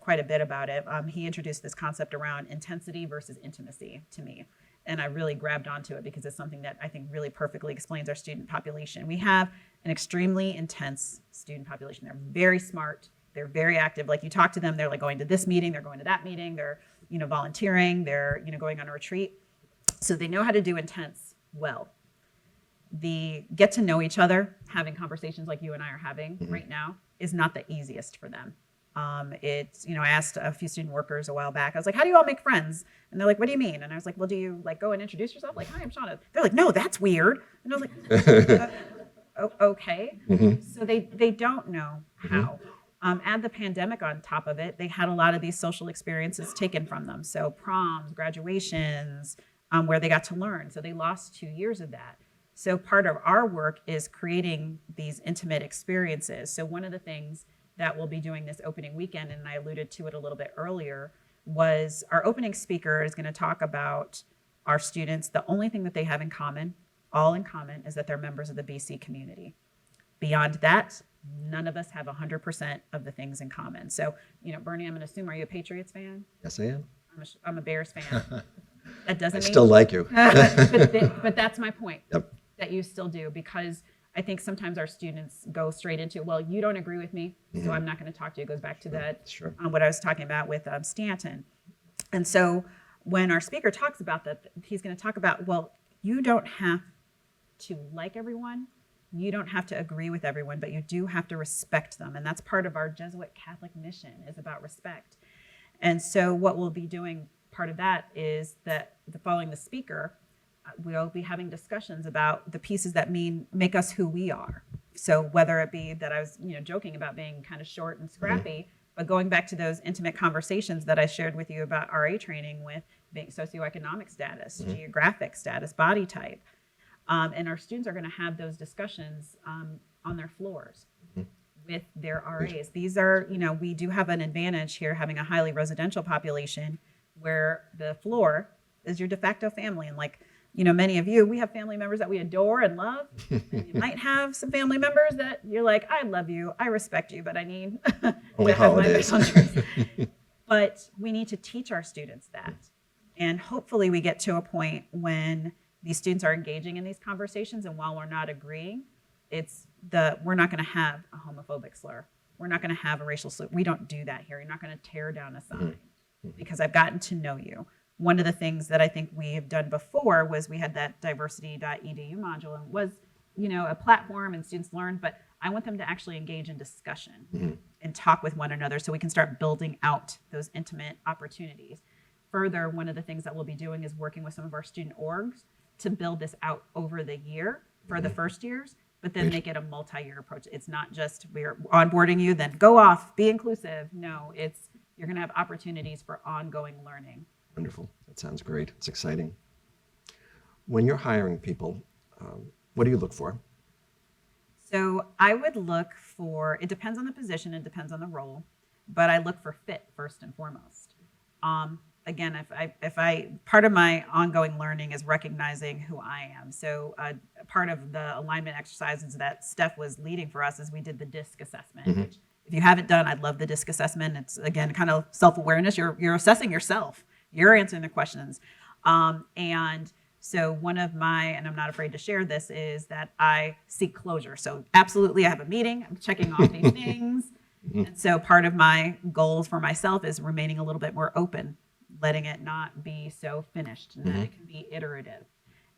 quite a bit about it. He introduced this concept around intensity versus intimacy to me. And I really grabbed onto it because it's something that I think really perfectly explains our student population. We have an extremely intense student population. They're very smart. They're very active. Like you talk to them, they're like going to this meeting, they're going to that meeting, they're volunteering, they're going on a retreat. So they know how to do intense well. The get to know each other, having conversations like you and I are having right now, is not the easiest for them. I asked a few student workers a while back, I was like, how do you all make friends? And they're like, what do you mean? And I was like, well, do you like go and introduce yourself? Like, hi, I'm Shawna. They're like, no, that's weird. And I was like, okay. So they don't know how. Add the pandemic on top of it, they had a lot of these social experiences taken from them. So proms, graduations, where they got to learn. So they lost 2 years of that. So part of our work is creating these intimate experiences. So one of the things that we'll be doing this opening weekend, and I alluded to it a little bit earlier, was our opening speaker is going to talk about our students. The only thing that they have in common, all in common, is that they're members of the BC community. Beyond that, none of us have 100% of the things in common. So, Bernie, I'm going to assume, are you a Patriots fan? Yes, I am. I'm a Bears fan. That doesn't mean still like you. but that's my point. Yep. That you still do, because I think sometimes our students go straight into, well, you don't agree with me, so I'm not going to talk to you. It goes back to that, what I was talking about with Stanton. And so when our speaker talks about that, he's going to talk about, well, you don't have to like everyone. You don't have to agree with everyone, but you do have to respect them. And that's part of our Jesuit Catholic mission, is about respect. And so what we'll be doing, part of that is that following the speaker, we'll be having discussions about the pieces that make us who we are. So whether it be that I was, joking about being kind of short and scrappy, but going back to those intimate conversations that I shared with you about RA training, with being socioeconomic status, geographic status, body type. And our students are going to have those discussions on their floors with their RAs. These are, we do have an advantage here, having a highly residential population where the floor is your de facto family. And many of you, we have family members that we adore and love. And you might have some family members that you're like, I love you, I respect you, but I need only to have holidays. my boundaries. But we need to teach our students that. And hopefully we get to a point when these students are engaging in these conversations, and while we're not agreeing, we're not going to have a homophobic slur. We're not going to have a racial slur. We don't do that here. You're not going to tear down a sign. because I've gotten to know you. One of the things that I think we have done before was we had that diversity.edu module, and was, a platform and students learned, but I want them to actually engage in discussion and talk with one another so we can start building out those intimate opportunities. Further, one of the things that we'll be doing is working with some of our student orgs to build this out over the year for the first years, but then make it a multi-year approach. It's not just we're onboarding you, then go off, be inclusive. No, it's you're going to have opportunities for ongoing learning. Wonderful. That sounds great. It's exciting. When you're hiring people, what do you look for? So I would look for, it depends on the position, it depends on the role, but I look for fit first and foremost. Again, if I part of my ongoing learning is recognizing who I am. So part of the alignment exercises that Steph was leading for us is we did the DISC assessment. Which, if you haven't done, I'd love the DISC assessment. It's, again, kind of self-awareness. You're assessing yourself. You're answering the questions. And so one of my, and I'm not afraid to share this, is that I seek closure. So absolutely, I have a meeting. I'm checking off these things. And so part of my goals for myself is remaining a little bit more open, letting it not be so finished, and that it can be iterative.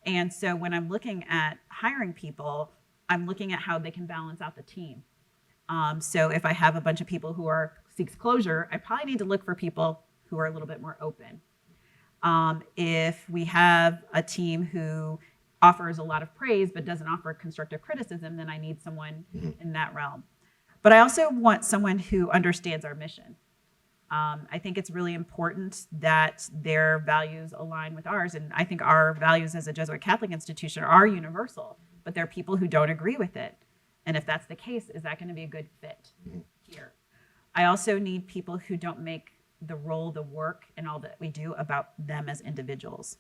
And so when I'm looking at hiring people, I'm looking at how they can balance out the team. So if I have a bunch of people who seeks closure, I probably need to look for people who are a little bit more open. If we have a team who offers a lot of praise but doesn't offer constructive criticism, then I need someone in that realm. But I also want someone who understands our mission. I think it's really important that their values align with ours. And I think our values as a Jesuit Catholic institution are universal, but there are people who don't agree with it. And if that's the case, is that going to be a good fit here? I also need people who don't make the role, the work, and all that we do about them as individuals.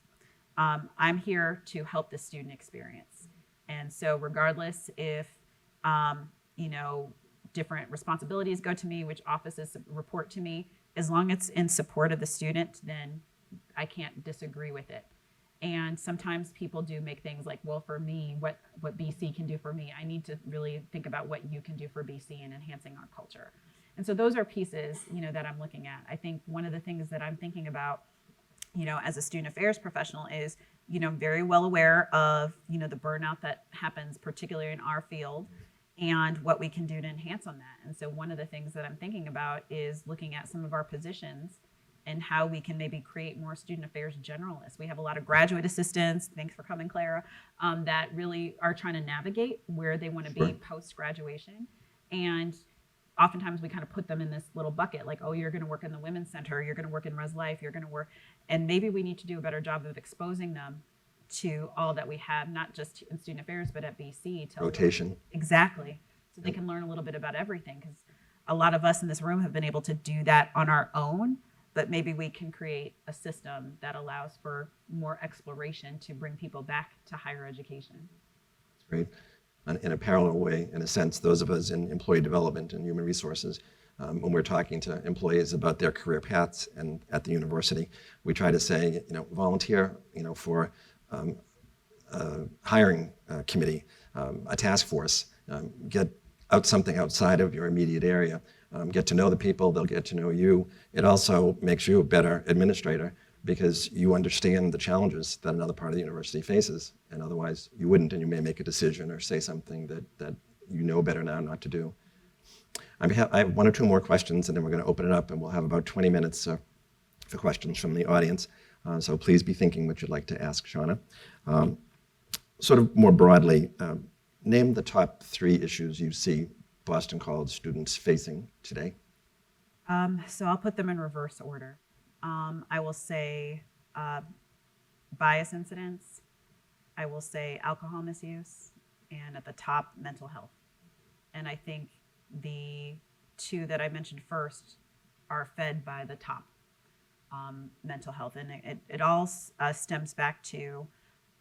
I'm here to help the student experience. And so regardless if, different responsibilities go to me, which offices report to me, as long as it's in support of the student, then I can't disagree with it. And sometimes people do make things like, well, for me, what BC can do for me, I need to really think about what you can do for BC in enhancing our culture. And so those are pieces, that I'm looking at. I think one of the things that I'm thinking about, as a student affairs professional is, I'm very well aware of, the burnout that happens, particularly in our field, and what we can do to enhance on that. And so one of the things that I'm thinking about is looking at some of our positions and how we can maybe create more student affairs generalists. We have a lot of graduate assistants, thanks for coming, Clara, that really are trying to navigate where they want to be post-graduation. And oftentimes we kind of put them in this little bucket, like, oh, you're going to work in the Women's Center, you're going to work in Res Life, you're going to work, and maybe we need to do a better job of exposing them to all that we have, not just in student affairs, but at BC. Rotation. Exactly. So they can learn a little bit about everything, because a lot of us in this room have been able to do that on our own, but maybe we can create a system that allows for more exploration to bring people back to higher education. That's great. In a parallel way, in a sense, those of us in employee development and human resources, when we're talking to employees about their career paths and at the university, we try to say, volunteer, for a hiring committee, a task force, get out something outside of your immediate area, get to know the people, they'll get to know you. It also makes you a better administrator because you understand the challenges that another part of the university faces, and otherwise you wouldn't, and you may make a decision or say something that you know better now not to do. I have one or two more questions, and then we're going to open it up, and we'll have about 20 minutes for questions from the audience. So please be thinking what you'd like to ask Shawna. Sort of more broadly, name the top 3 issues you see Boston College students facing today. So I'll put them in reverse order. I will say bias incidents. I will say alcohol misuse, and at the top, mental health. And I think the 2 that I mentioned first are fed by the top, mental health. And it all stems back to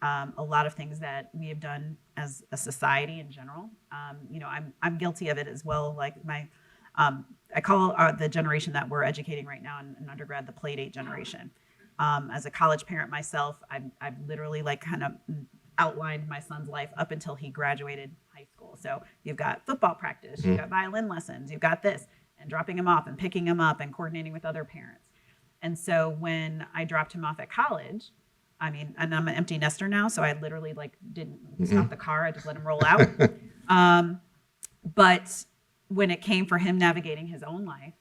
a lot of things that we have done as a society in general. I'm guilty of it as well. Like I call the generation that we're educating right now in undergrad the Playdate generation. As a college parent myself, I've literally kind of outlined my son's life up until he graduated high school. So you've got football practice, you've got violin lessons, you've got this, and dropping him off and picking him up and coordinating with other parents. And so when I dropped him off at college, I mean, and I'm an empty nester now, so I literally like didn't stop the car. I just let him roll out. But when it came for him navigating his own life,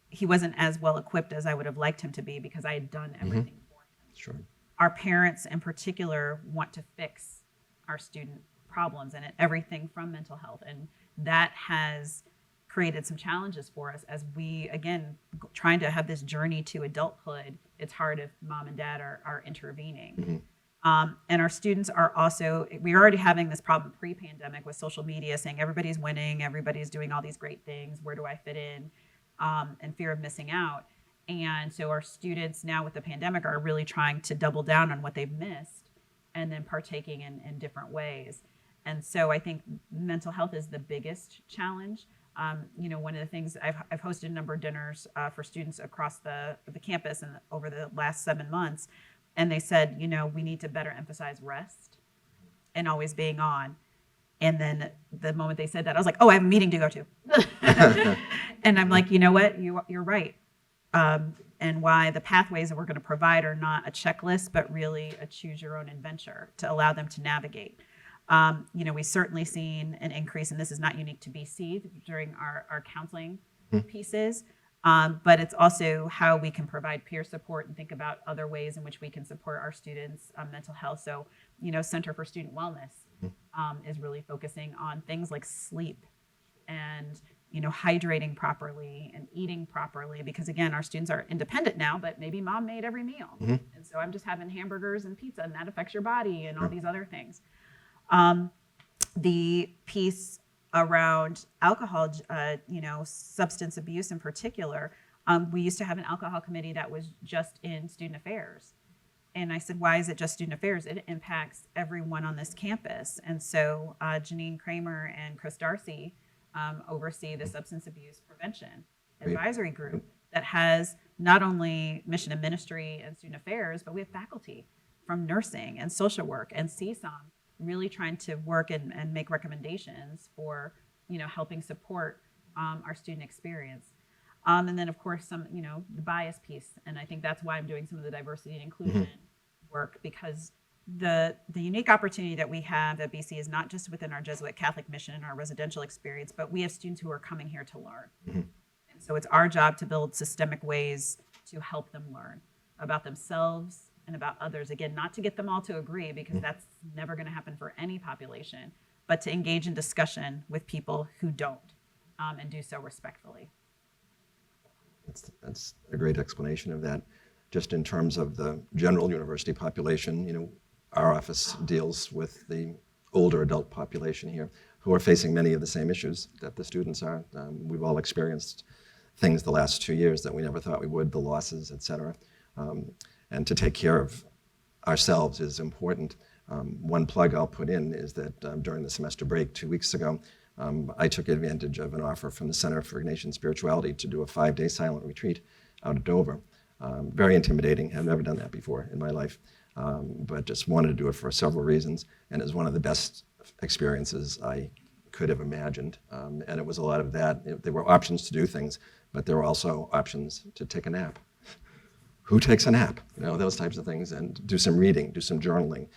he wasn't as well equipped as I would have liked him to be because I had done everything for him. Sure. Our parents in particular want to fix our student problems and everything from mental health. And that has created some challenges for us as we, again, trying to have this journey to adulthood. It's hard if mom and dad are intervening. And our students are also, we're already having this problem pre-pandemic with social media saying everybody's winning, everybody's doing all these great things, where do I fit in? And fear of missing out. And so our students now with the pandemic are really trying to double down on what they've missed and then partaking in different ways. And so I think mental health is the biggest challenge. One of the things I've hosted a number of dinners for students across the campus and over the last 7 months. And they said, we need to better emphasize rest and always being on. And then the moment they said that, I was like, oh, I have a meeting to go to. And I'm like, you know what? You're right. And why the pathways that we're going to provide are not a checklist, but really a choose your own adventure to allow them to navigate. We've certainly seen an increase, and this is not unique to BC during our counseling pieces, but it's also how we can provide peer support and think about other ways in which we can support our students' mental health. So, Center for Student Wellness is really focusing on things like sleep and hydrating properly and eating properly, because again, our students are independent now, but maybe mom made every meal. And so I'm just having hamburgers and pizza, and that affects your body and all these other things. The piece around alcohol, substance abuse in particular, we used to have an alcohol committee that was just in student affairs. And I said, why is it just student affairs? It impacts everyone on this campus. And so Janine Kramer and Chris Darcy oversee the substance abuse prevention advisory group that has not only mission and ministry and student affairs, but we have faculty from nursing and social work and CSOM really trying to work and make recommendations for, helping support our student experience. And then of course the bias piece. And I think that's why I'm doing some of the diversity and inclusion work, because the unique opportunity that we have at BC is not just within our Jesuit Catholic mission and our residential experience, but we have students who are coming here to learn. And so it's our job to build systemic ways to help them learn about themselves and about others. Again, not to get them all to agree, because that's never going to happen for any population, but to engage in discussion with people who don't, and do so respectfully. That's a great explanation of that. Just in terms of the general university population, our office deals with the older adult population here who are facing many of the same issues that the students are. We've all experienced things the last 2 years that we never thought we would, the losses, et cetera. And to take care of ourselves is important. One plug I'll put in is that during the semester break 2 weeks ago, I took advantage of an offer from the Center for Ignatian Spirituality to do a 5-day silent retreat out of Dover. Very intimidating. I've never done that before in my life, but just wanted to do it for several reasons. And it was one of the best experiences I could have imagined. And it was a lot of that. There were options to do things, but there were also options to take a nap. Who takes a nap? Those types of things, and do some reading, do some journaling,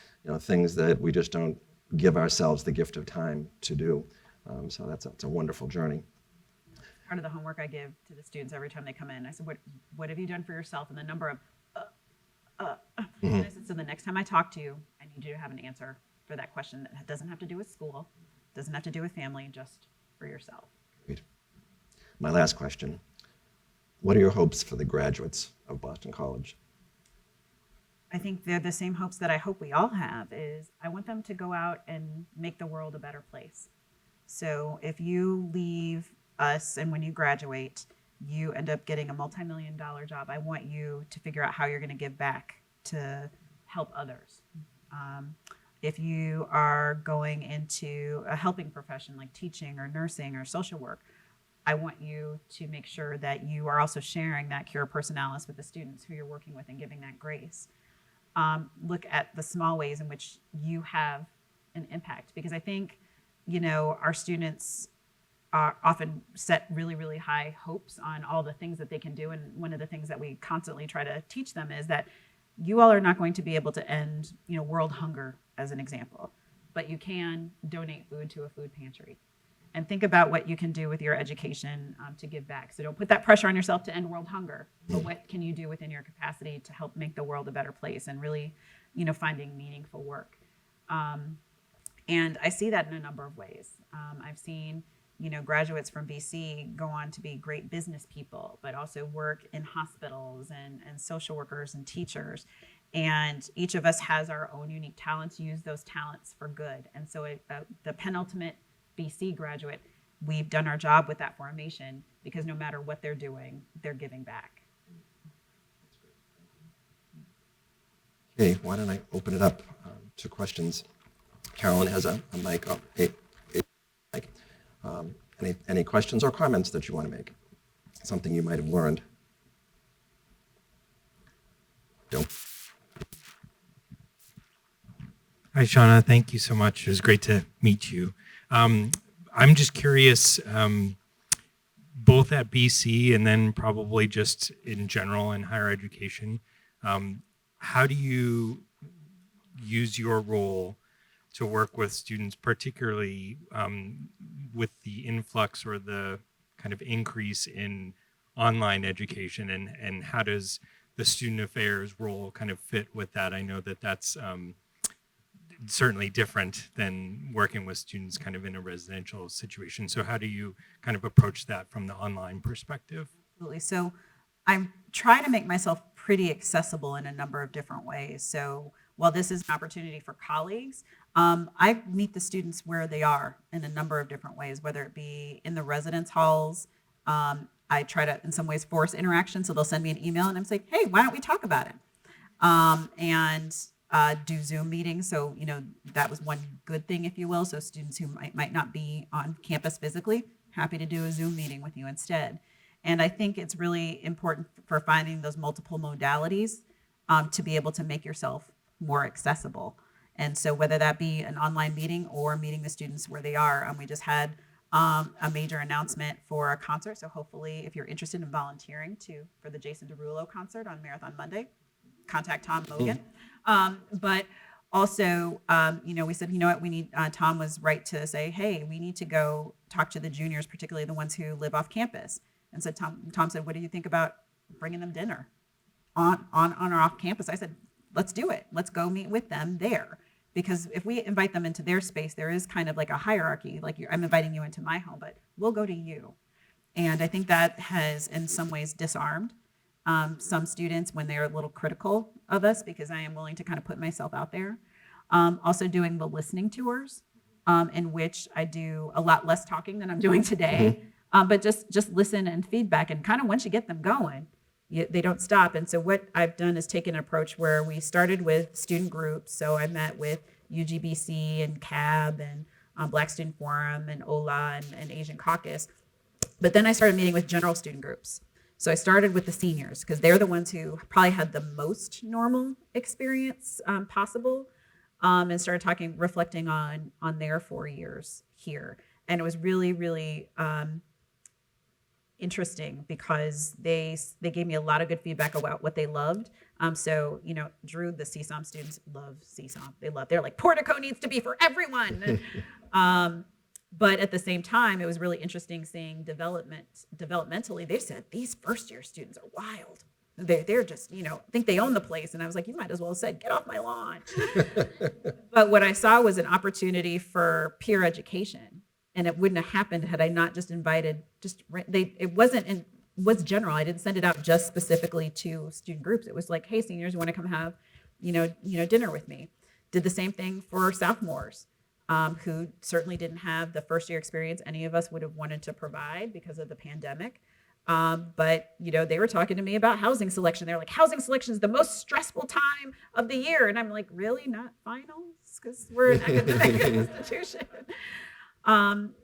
things that we just don't give ourselves the gift of time to do. So that's a wonderful journey. Part of the homework I give to the students every time they come in, I said, what have you done for yourself? And the number of, and I said, so the next time I talk to you, I need you to have an answer for that question that doesn't have to do with school, doesn't have to do with family, just for yourself. Great. My last question. What are your hopes for the graduates of Boston College? I think they're the same hopes that I hope we all have. Is I want them to go out and make the world a better place. So if you leave us and when you graduate, you end up getting a multi-million-dollar job, I want you to figure out how you're going to give back to help others. If you are going into a helping profession like teaching or nursing or social work, I want you to make sure that you are also sharing that cura personalis with the students who you're working with and giving that grace. Look at the small ways in which you have an impact, because I think, our students often set really, really high hopes on all the things that they can do. And one of the things that we constantly try to teach them is that you all are not going to be able to end, world hunger, as an example, but you can donate food to a food pantry. And think about what you can do with your education to give back. So don't put that pressure on yourself to end world hunger, but what can you do within your capacity to help make the world a better place, and really, finding meaningful work. And I see that in a number of ways. I've seen, graduates from BC go on to be great business people, but also work in hospitals and social workers and teachers. And each of us has our own unique talents, use those talents for good. And so the penultimate BC graduate, we've done our job with that formation, because no matter what they're doing, they're giving back. Okay, why don't I open it up to questions? Carolyn has a mic up. Mic. Any questions or comments that you want to make? Something you might have learned? Don't. Hi, Shawna. Thank you so much. It was great to meet you. I'm just curious, both at BC and then probably just in general in higher education, how do you use your role to work with students, particularly with the influx or the kind of increase in online education, and how does the student affairs role kind of fit with that? I know that that's certainly different than working with students kind of in a residential situation. So how do you kind of approach that from the online perspective? Absolutely. So I'm trying to make myself pretty accessible in a number of different ways. So while this is an opportunity for colleagues, I meet the students where they are in a number of different ways, whether it be in the residence halls. I try to, in some ways, force interaction. So they'll send me an email and I'm like, hey, why don't we talk about it? And do Zoom meetings. So, that was one good thing, if you will. So students who might not be on campus physically, happy to do a Zoom meeting with you instead. And I think it's really important for finding those multiple modalities to be able to make yourself more accessible. And so whether that be an online meeting or meeting the students where they are, we just had a major announcement for a concert. So hopefully if you're interested in volunteering for the Jason Derulo concert on Marathon Monday, contact Tom Logan. But also, we said, what we need, Tom was right to say, hey, we need to go talk to the juniors, particularly the ones who live off campus. And so Tom said, what do you think about bringing them dinner on or off campus? I said, let's do it. Let's go meet with them there. Because if we invite them into their space, there is kind of like a hierarchy, like I'm inviting you into my home, but we'll go to you. And I think that has in some ways disarmed some students when they're a little critical of us, because I am willing to kind of put myself out there. Also doing the listening tours, in which I do a lot less talking than I'm doing today, but just listen and feedback. And kind of once you get them going, they don't stop. And so what I've done is taken an approach where we started with student groups. So I met with UGBC and CAB and Black Student Forum and OLA and Asian Caucus. But then I started meeting with general student groups. So I started with the seniors, because they're the ones who probably had the most normal experience possible, and started reflecting on their 4 years here. And it was really, really interesting, because they gave me a lot of good feedback about what they loved. So, Drew, the CSOM students love CSOM. They're like, Portico needs to be for everyone. But at the same time, it was really interesting seeing developmentally, they said these first year students are wild. They're just, think they own the place. And I was like, you might as well have said, get off my lawn. But what I saw was an opportunity for peer education. And it wouldn't have happened had I not just invited, it was general. I didn't send it out just specifically to student groups. It was like, hey, seniors, you want to come have, dinner with me? Did the same thing for sophomores. Who certainly didn't have the first year experience any of us would have wanted to provide because of the pandemic. But, they were talking to me about housing selection. They're like, housing selection is the most stressful time of the year. And I'm like, really? Not finals? Because we're an academic institution.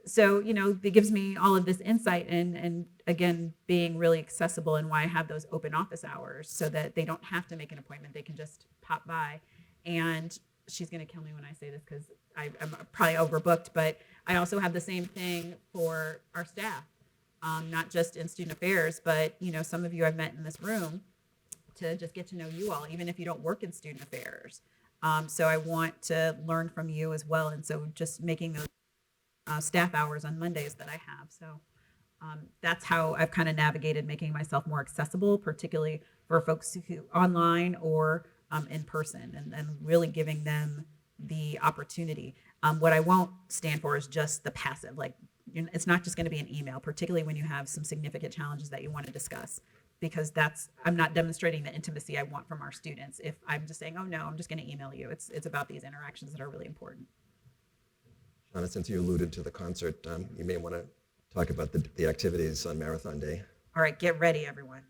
So, it gives me all of this insight and again, being really accessible, and why I have those open office hours so that they don't have to make an appointment. They can just pop by. And she's going to kill me when I say this, because I'm probably overbooked, but I also have the same thing for our staff, not just in student affairs, but some of you I've met in this room to just get to know you all, even if you don't work in student affairs. So I want to learn from you as well. And so just making those staff hours on Mondays that I have. So that's how I've kind of navigated making myself more accessible, particularly for folks who online or in person, and really giving them the opportunity. What I won't stand for is just the passive. Like, it's not just going to be an email, particularly when you have some significant challenges that you want to discuss, because I'm not demonstrating the intimacy I want from our students. If I'm just saying, oh no, I'm just going to email you. It's about these interactions that are really important. Shawna, since you alluded to the concert, you may want to talk about the activities on Marathon Day. All right, get ready, everyone.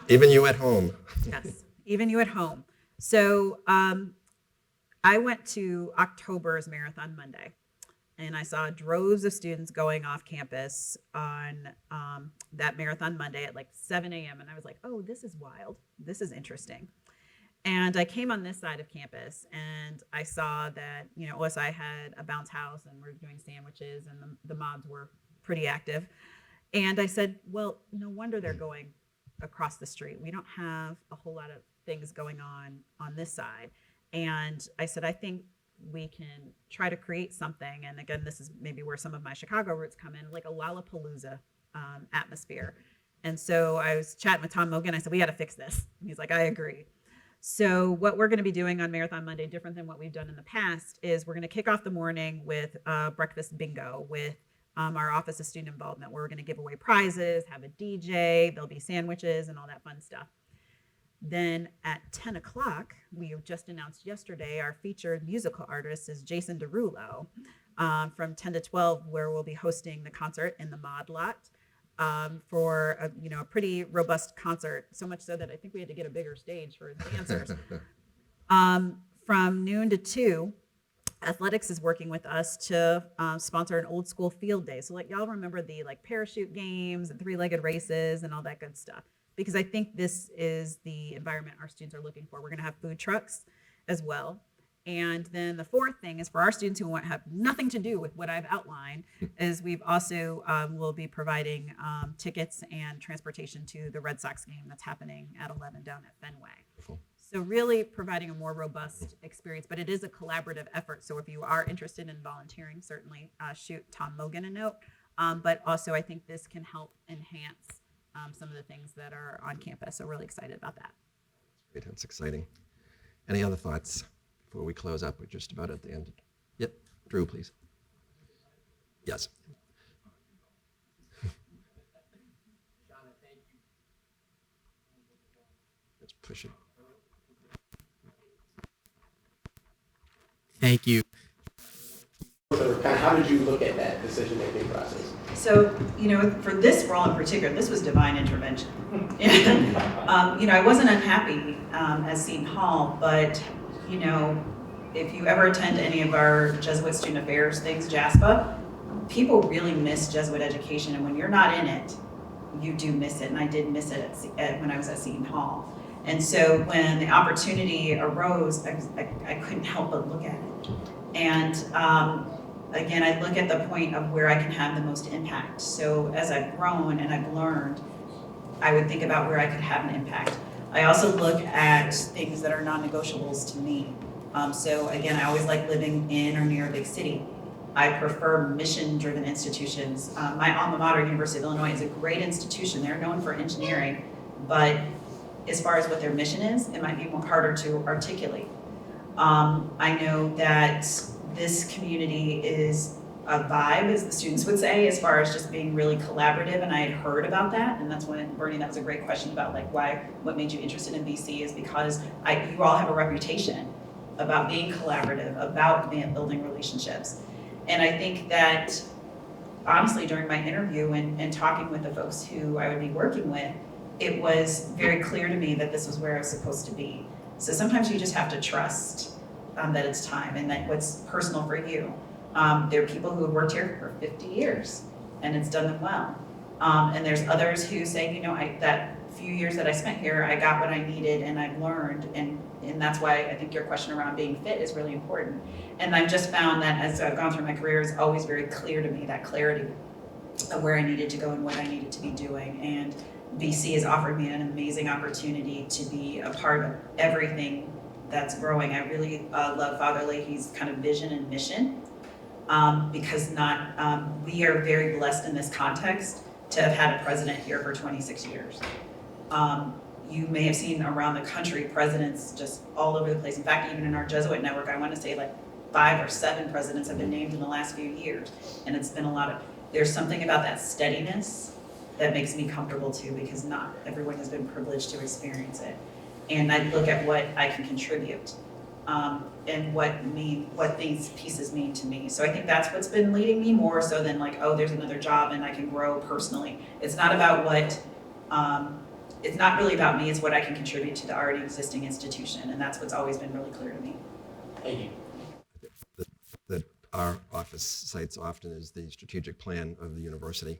Even you at home. Yes, even you at home. So I went to October's Marathon Monday, and I saw droves of students going off campus on that Marathon Monday at like 7 a.m. And I was like, oh, this is wild. This is interesting. And I came on this side of campus, and I saw that, OSI had a bounce house, and we're doing sandwiches, and the mobs were pretty active. And I said, well, no wonder they're going across the street. We don't have a whole lot of things going on this side. And I said, I think we can try to create something. And again, this is maybe where some of my Chicago roots come in, like a Lollapalooza atmosphere. And so I was chatting with Tom Mogan. I said, we got to fix this. And he's like, I agree. So what we're going to be doing on Marathon Monday, different than what we've done in the past, is we're going to kick off the morning with breakfast bingo with our Office of Student Involvement, where we're going to give away prizes, have a DJ, there'll be sandwiches and all that fun stuff. Then at 10 o'clock, we just announced yesterday, our featured musical artist is Jason Derulo from 10 to 12, where we'll be hosting the concert in the Mod Lot for a pretty robust concert, so much so that I think we had to get a bigger stage for dancers. From noon to 2, Athletics is working with us to sponsor an old school field day. So y'all remember the parachute games and three-legged races and all that good stuff, because I think this is the environment our students are looking for. We're going to have food trucks as well. And then the fourth thing is for our students who have nothing to do with what I've outlined, is we've also will be providing tickets and transportation to the Red Sox game that's happening at 11 down at Fenway. Wonderful. So really providing a more robust experience, but it is a collaborative effort. So if you are interested in volunteering, certainly shoot Tom Mogan a note. But also I think this can help enhance some of the things that are on campus. So really excited about that. Great, that's exciting. Any other thoughts before we close up? We're just about at the end. Yep, Drew, please. Yes. Let's push it. Thank you. So kind of how did you look at that decision-making process? So, for this role in particular, this was divine intervention. I wasn't unhappy at Seton Hall, but, if you ever attend any of our Jesuit student affairs things, JASPA, people really miss Jesuit education. And when you're not in it, you do miss it. And I did miss it when I was at Seton Hall. And so when the opportunity arose, I couldn't help but look at it. And again, I look at the point of where I can have the most impact. So as I've grown and I've learned, I would think about where I could have an impact. I also look at things that are non-negotiables to me. So again, I always like living in or near a big city. I prefer mission-driven institutions. My alma mater, University of Illinois, is a great institution. They're known for engineering, but as far as what their mission is, it might be more harder to articulate. I know that this community is a vibe, as the students would say, as far as just being really collaborative, and I had heard about that, and that's when, Bernie, that was a great question about what made you interested in BC, is because you all have a reputation about being collaborative, about building relationships. And I think that, honestly, during my interview and talking with the folks who I would be working with, it was very clear to me that this was where I was supposed to be. So sometimes you just have to trust that it's time and that what's personal for you. There are people who have worked here for 50 years and it's done them well. And there's others who say, that few years that I spent here, I got what I needed and I've learned, and that's why I think your question around being fit is really important. And I've just found that as I've gone through my career, it's always very clear to me, that clarity of where I needed to go and what I needed to be doing. And BC has offered me an amazing opportunity to be a part of everything that's growing. I really love Father Leahy's kind of vision and mission, because we are very blessed in this context to have had a president here for 26 years. You may have seen around the country presidents just all over the place. In fact, even in our Jesuit network, I want to say like 5 or 7 presidents have been named in the last few years. And it's been there's something about that steadiness that makes me comfortable too, because not everyone has been privileged to experience it. And I look at what I can contribute, and what these pieces mean to me. So I think that's what's been leading me more so than like, oh, there's another job and I can grow personally. It's not about it's not really about me, it's what I can contribute to the already existing institution. And that's what's always been really clear to me. Thank you. That our office cites often is the strategic plan of the university,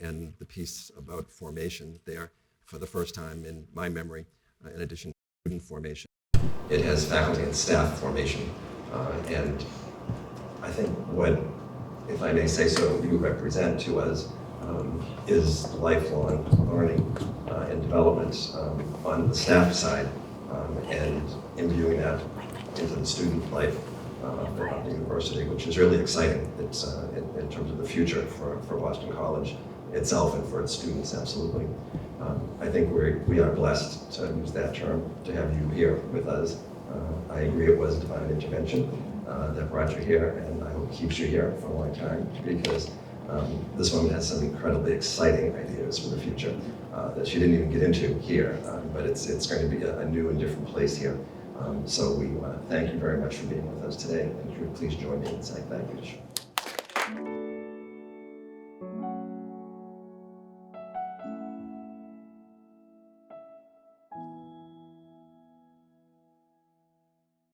and the piece about formation there, for the first time in my memory, in addition to student formation, it has faculty and staff formation. And I think what, if I may say so, you represent to us is lifelong learning and development on the staff side, and imbuing that into the student life of the university, which is really exciting. It's in terms of the future for Boston College itself and for its students, absolutely. I think we are blessed, to use that term, to have you here with us. I agree it was divine intervention that brought you here, and I hope it keeps you here for a long time, because this woman has some incredibly exciting ideas for the future that she didn't even get into here, but it's going to be a new and different place here. So we thank you very much for being with us today, and if you would please join me in saying thank you.